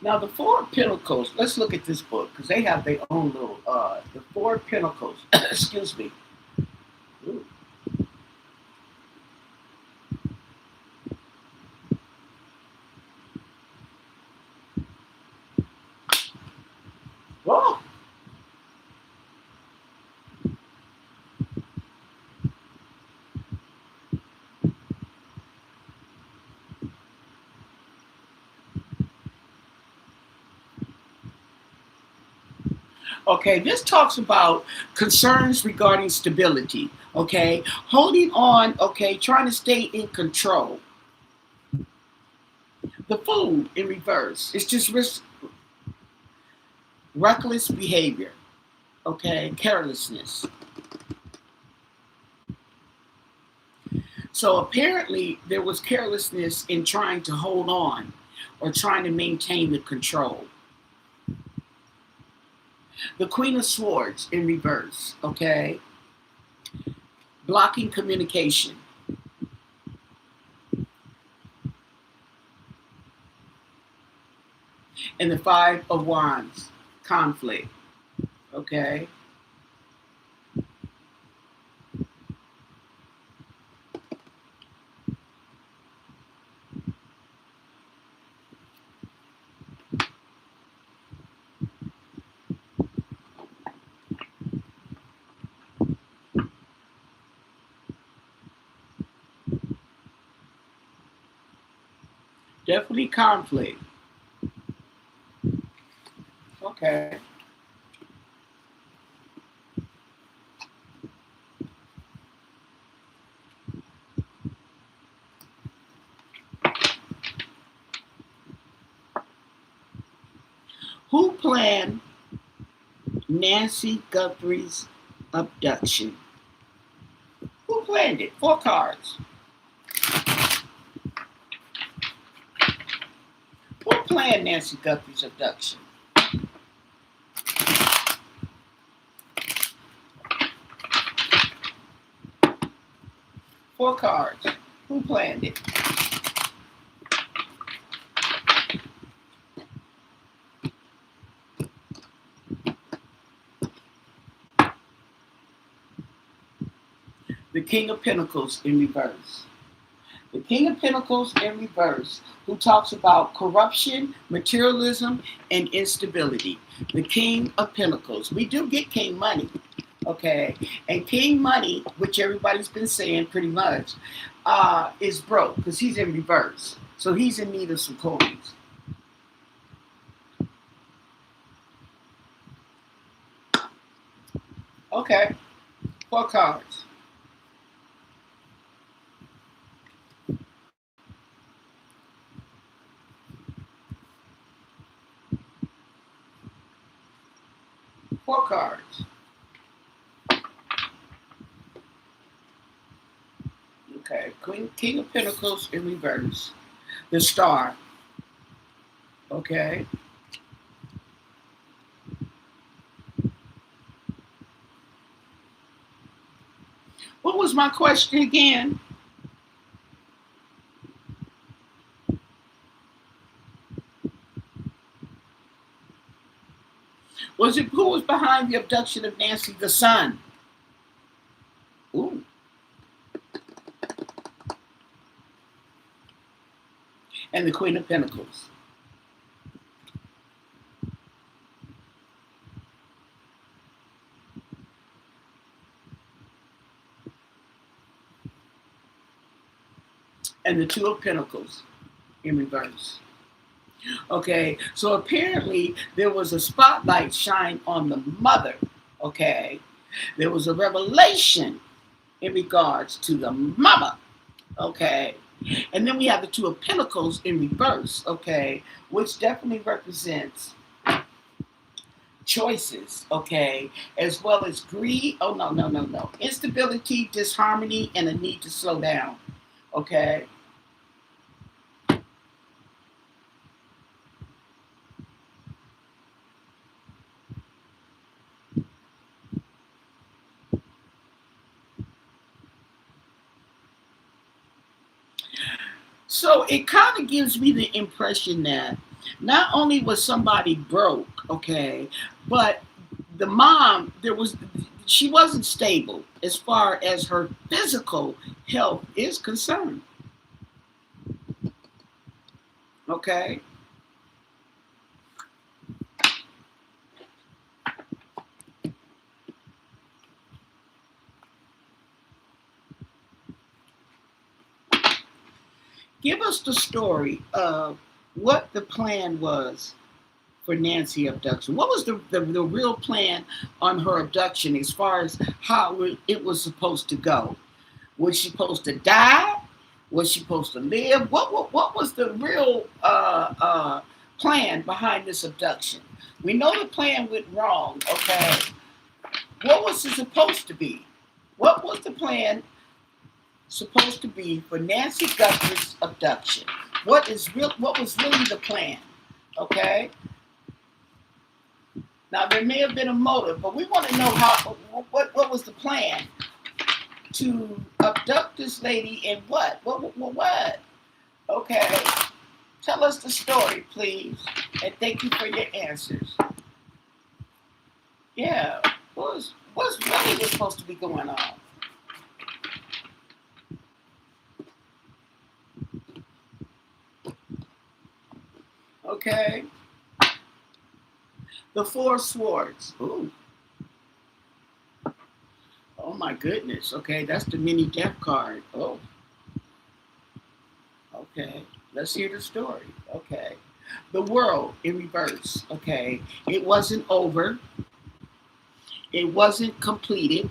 Now, the Four of Pentacles, let's look at this book because they have their own little, the Four of Pentacles, excuse me. Ooh. Whoa. Okay, this talks about concerns regarding stability, okay? Holding on, okay, trying to stay in control. The Fool in reverse. It's just reckless behavior, okay? Carelessness. So apparently there was carelessness in trying to hold on or trying to maintain the control. The Queen of Swords in reverse, okay? Blocking communication. And the Five of Wands, conflict, okay? Definitely conflict. Okay. Who planned Nancy Guthrie's abduction? Who planned it? Four cards. Who planned Nancy Guthrie's abduction? Four cards. Who planned it? The King of Pentacles in reverse. The King of Pentacles in reverse, who talks about corruption, materialism, and instability. The King of Pentacles. We do get King money, okay? And King money, which everybody's been saying pretty much, is broke because he's in reverse. So he's in need of some coins. Okay, four cards. Four cards. Okay, King of Pentacles in reverse. The Star. Okay. What was my question again? Was it who was behind the abduction of Nancy, the son? Ooh. And the Queen of Pentacles. And the Two of Pentacles in reverse. Okay, so apparently there was a spotlight shine on the mother. Okay, there was a revelation in regards to the mama. Okay, and then we have the Two of Pentacles in reverse. Okay, which definitely represents choices. Okay, as well as greed. Oh, no, no, no, no. Instability, disharmony, and a need to slow down. Okay. So it kind of gives me the impression that not only was somebody broke, okay, but the mom, she wasn't stable as far as her physical health is concerned. Okay. Give us the story of what the plan was for Nancy abduction. What was the real plan on her abduction as far as how it was supposed to go? Was she supposed to die? Was she supposed to live? What was the real plan behind this abduction? We know the plan went wrong. Okay, what was it supposed to be? What was the plan supposed to be for Nancy Guthrie's abduction? What is real? What was really the plan? Okay. Now there may have been a motive, but we want to know what was the plan to abduct this lady and what? What? Okay. Tell us the story, please. And thank you for your answers. Yeah. What's really supposed to be going on? Okay. The Four Swords. Ooh. Oh my goodness. Okay, that's the mini death card. Oh. Okay. Let's hear the story. Okay. The World in reverse. Okay. It wasn't over. It wasn't completed.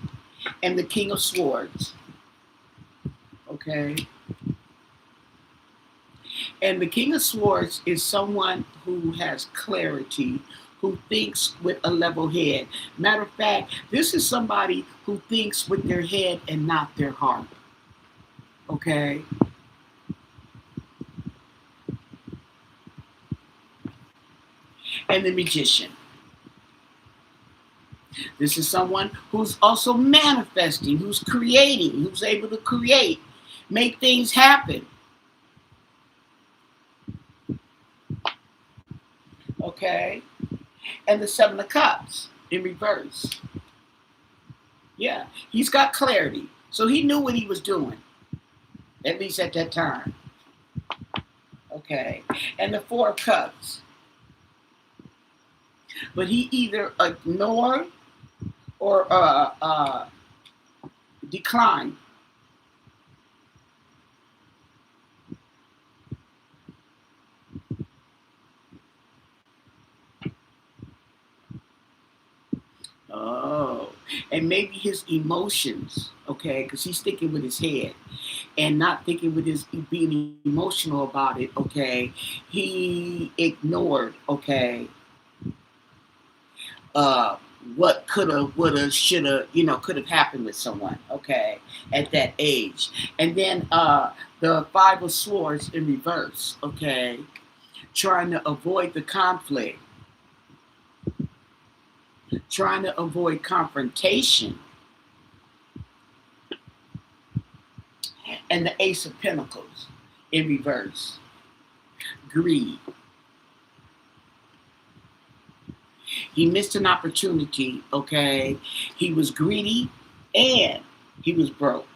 And the King of Swords. Okay. And the King of Swords is someone who has clarity, who thinks with a level head. Matter of fact, this is somebody who thinks with their head and not their heart. Okay. And the Magician. This is someone who's also manifesting, who's creating, who's able to create, make things happen. Okay. And the Seven of Cups in reverse. Yeah. He's got clarity. So he knew what he was doing, at least at that time. Okay. And the Four of Cups. But he either ignored or declined. Oh, and maybe his emotions, okay, because he's thinking with his head and not thinking with his being emotional about it, okay. He ignored, okay, uh, what could have, would have, should have, could have happened with someone, okay, at that age. And then the Five of Swords in reverse, okay. trying to avoid the conflict, trying to avoid confrontation. And the Ace of Pentacles in reverse, greed. He missed an opportunity, okay? He was greedy and he was broke.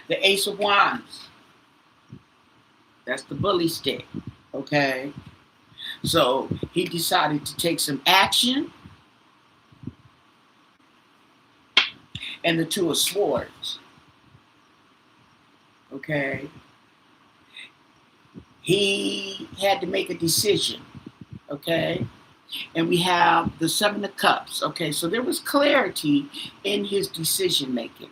The Ace of Wands, that's the bully stick, okay? So he decided to take some action. And the Two of Swords, okay? He had to make a decision, okay? And we have the Seven of Cups, okay? So there was clarity in his decision making.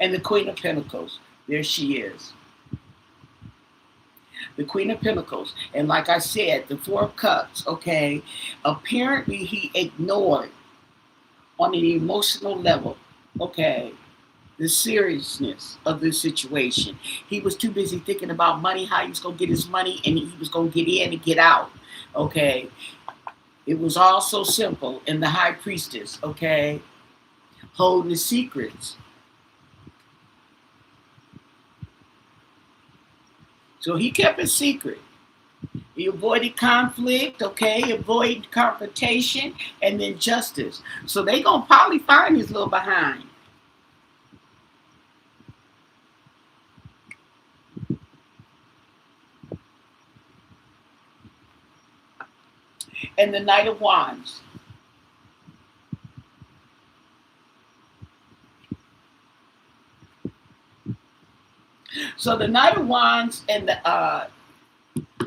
And the Queen of Pentacles, there she is. The Queen of Pentacles. And like I said, the Four of Cups, okay? Apparently he ignored on an emotional level, okay, the seriousness of this situation. He was too busy thinking about money, how he was going to get his money, and he was going to get in and get out, okay? It was all so simple. And the High Priestess, okay, holding the secrets. So he kept it secret. He avoided conflict, okay, avoided confrontation, and then justice. So they gonna probably find his little behind. And the Knight of Wands. So the Knight of Wands and the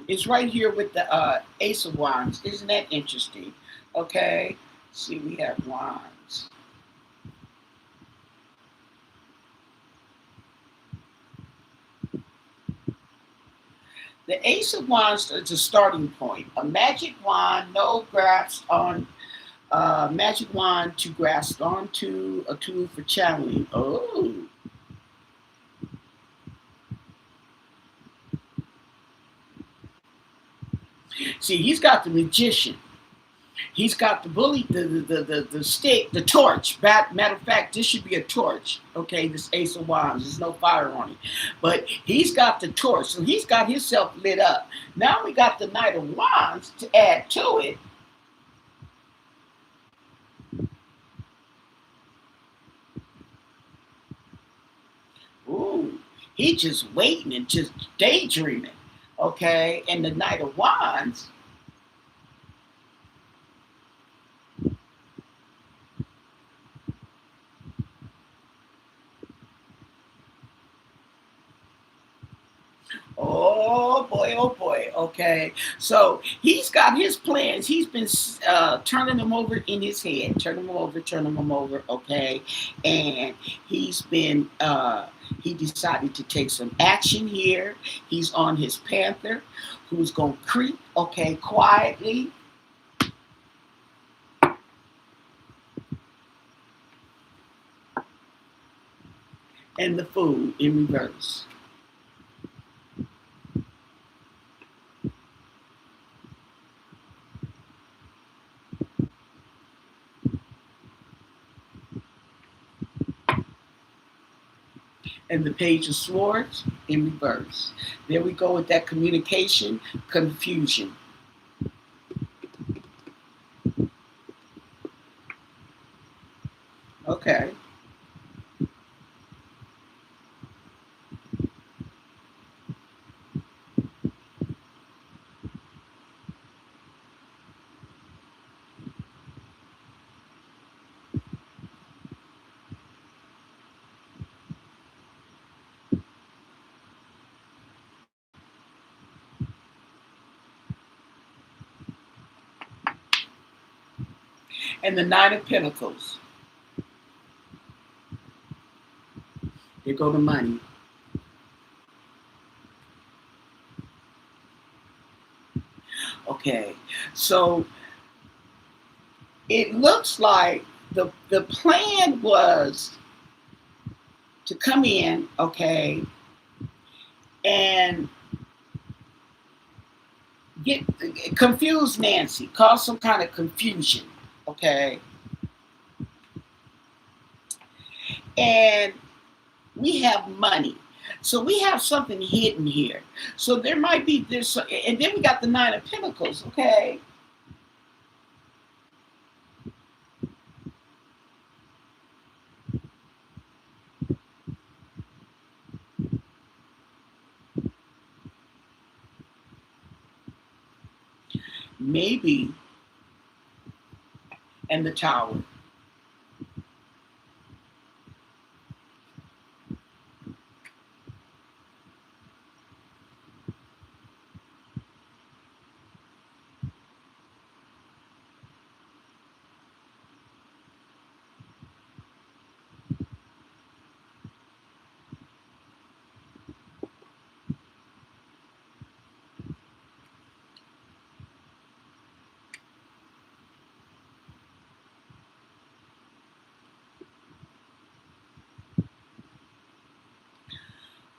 is right here with the Ace of Wands. Isn't that interesting? Okay. See, we have Wands. The Ace of Wands is a starting point. A magic wand, no grasp on magic wand to grasp onto, a tool for channeling. Oh. See, he's got the magician. He's got the bully, the stick, the torch. Matter of fact, this should be a torch. Okay, this Ace of Wands. There's no fire on it. But he's got the torch. So he's got himself lit up. Now we got the Knight of Wands to add to it. Ooh, he's just waiting and just daydreaming. Okay, and the Knight of Wands. Oh boy, oh boy. Okay, so he's got his plans. He's been turning them over in his head, turning them over, turning them over. Okay, and he's been. He decided to take some action here. He's on his panther, who's gonna creep. Okay, quietly. And the Fool in reverse. And the Page of Swords in reverse. There we go with that communication, confusion. Okay. And the Nine of Pentacles. There go the money. Okay, so it looks like the plan was to come in, okay, and get confuse Nancy, cause some kind of confusion, okay, and we have money. So we have something hidden here. So there might be this, and then we got the Nine of Pentacles, okay? Maybe, and the Tower.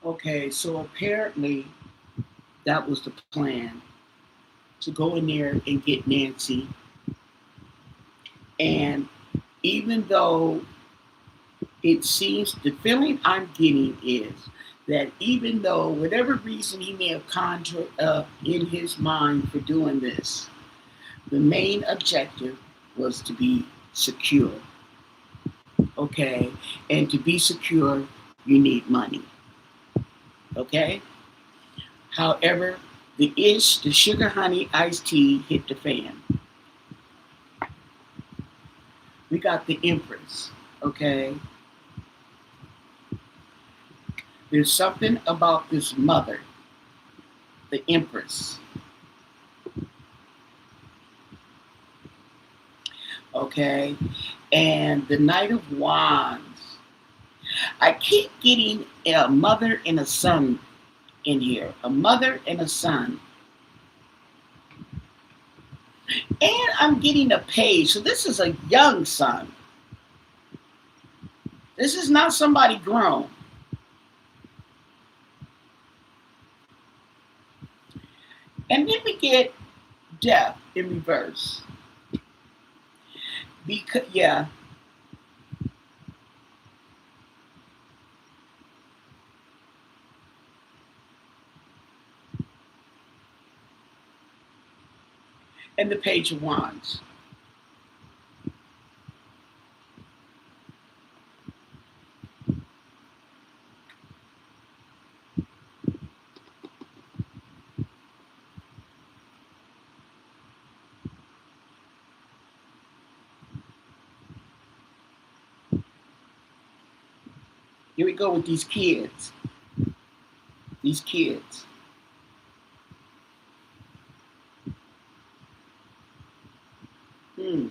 Okay, so apparently that was the plan to go in there and get Nancy. And even though it seems, the feeling I'm getting is that even though whatever reason he may have conjured up in his mind for doing this, the main objective was to be secure. Okay, and to be secure, you need money. Okay. However, the sugar honey iced tea hit the fan. We got the Empress. Okay. There's something about this mother, the Empress. Okay. And the Knight of Wands. I keep getting a mother and a son in here. A mother and a son. And I'm getting a page. So this is a young son. This is not somebody grown. And then we get death in reverse. Because, yeah. And the Page of Wands. Here we go with these kids. These kids. Hmm.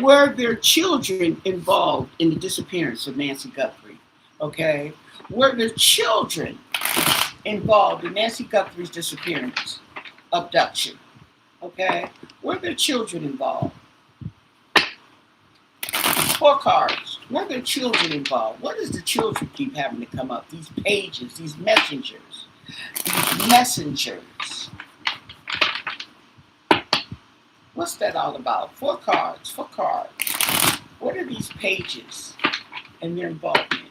Were there children involved in the disappearance of Nancy Guthrie? Okay. Were there children involved in Nancy Guthrie's disappearance, abduction? Okay. Were there children involved? 4 cards. Were there children involved? What does the children keep having to come up? These pages, these messengers. These messengers. What's that all about? 4 cards. What are these pages and their involvement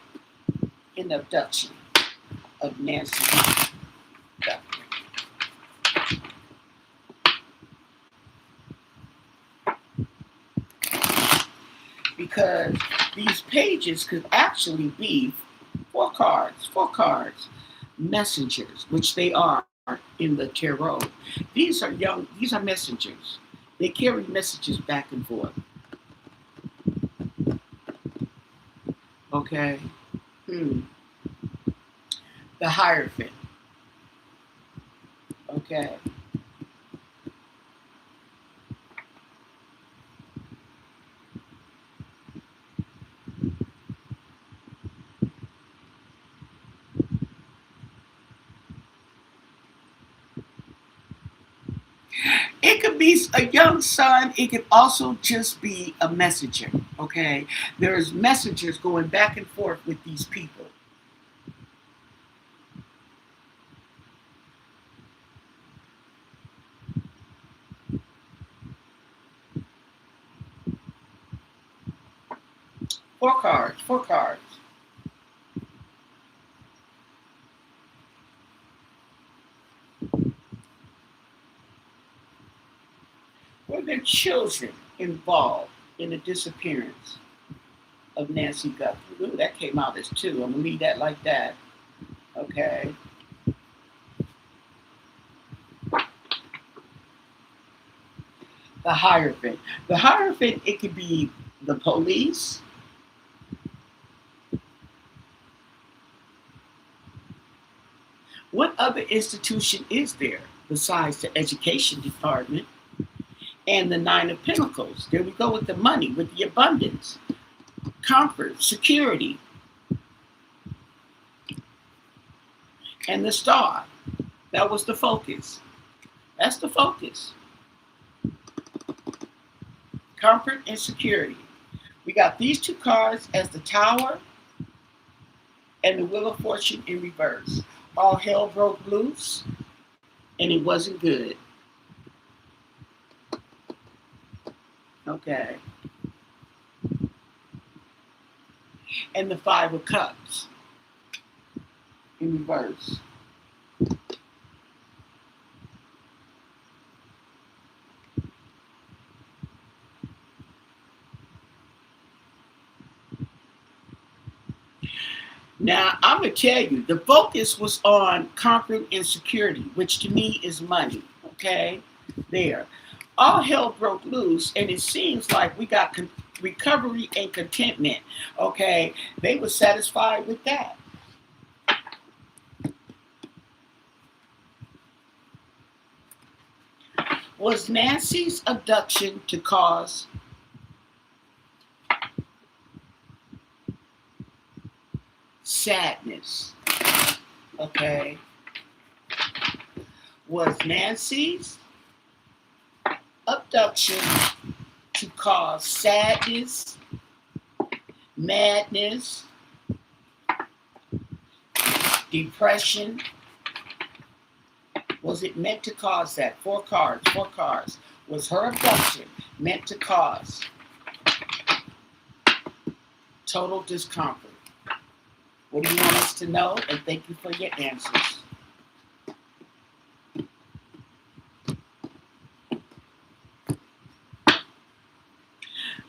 in the abduction of Nancy Guthrie? Because these pages could actually be 4 cards, messengers, which they are in the tarot. These are messengers. They carry messages back and forth. Okay. The Hierophant. Okay. It could be a young son. It could also just be a messenger. Okay, there's messengers going back and forth with these people. Four cards. Four cards. Were there children involved in the disappearance of Nancy Guthrie? Ooh, that came out as two. I'm gonna leave that like that. Okay. The Hierophant. The Hierophant, it could be the police. What other institution is there besides the education department and the Nine of Pentacles? There we go with the money, with the abundance, comfort, security, and the star. That was the focus. That's the focus. Comfort and security. We got these two cards as the Tower and the Wheel of Fortune in reverse. All hell broke loose, and it wasn't good. Okay. And the Five of Cups in reverse. Now, I'm going to tell you, the focus was on comfort and security, which to me is money, okay? There. All hell broke loose, and it seems like we got recovery and contentment, okay? They were satisfied with that. Was Nancy's abduction to cause sadness? Okay. Was Nancy's abduction to cause sadness, madness, depression? Was it meant to cause that? Four cards, four cards. Was her abduction meant to cause total discomfort? What do you want us to know? And thank you for your answers.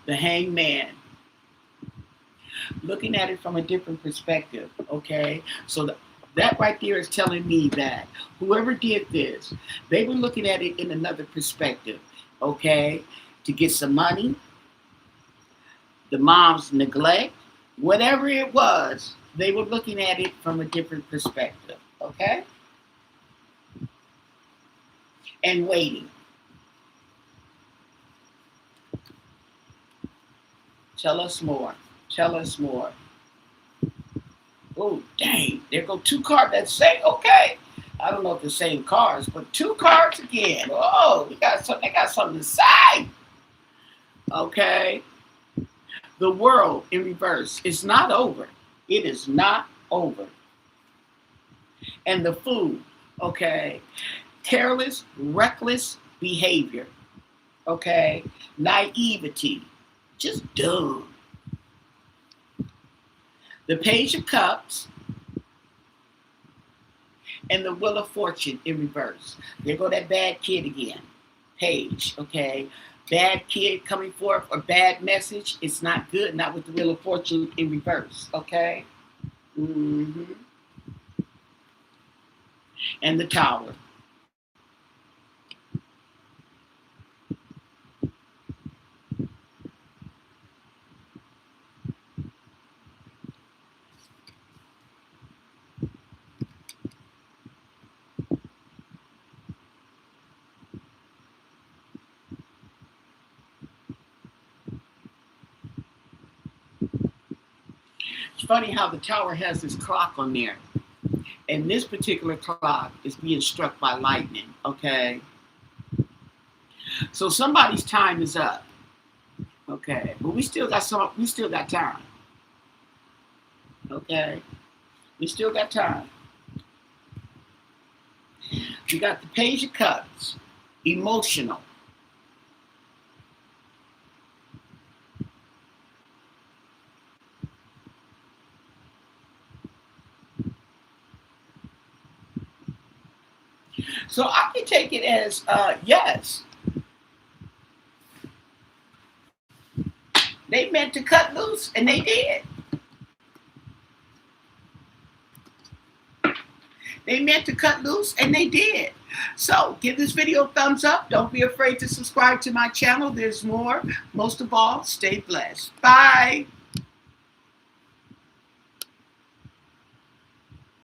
The Hangman. Looking at it from a different perspective, okay? So that right there is telling me that whoever did this, they were looking at it in another perspective, okay? To get some money, the mom's neglect, whatever it was, they were looking at it from a different perspective, okay? And waiting. Tell us more. Tell us more. Oh, dang. There go two cards that say, okay. I don't know if the same cards, but two cards again. Oh, they got something to say. Okay. The World in reverse. It's not over. It is not over. And the Fool. Okay. Careless, reckless behavior. Okay. Naivety. Just dumb. The Page of Cups and the Wheel of Fortune in reverse. There go that bad kid again. Page, okay? Bad kid coming forth, or bad message. It's not good, not with the Wheel of Fortune in reverse, okay? Mm-hmm. And the Tower. It's funny how the Tower has this clock on there. And this particular clock is being struck by lightning, okay? So somebody's time is up. Okay, but we still got time. Okay, we still got time. You got the Page of Cups, emotional. So I can take it as yes. They meant to cut loose, and they did. They meant to cut loose, and they did. So give this video a thumbs up. Don't be afraid to subscribe to my channel. There's more. Most of all, stay blessed. Bye.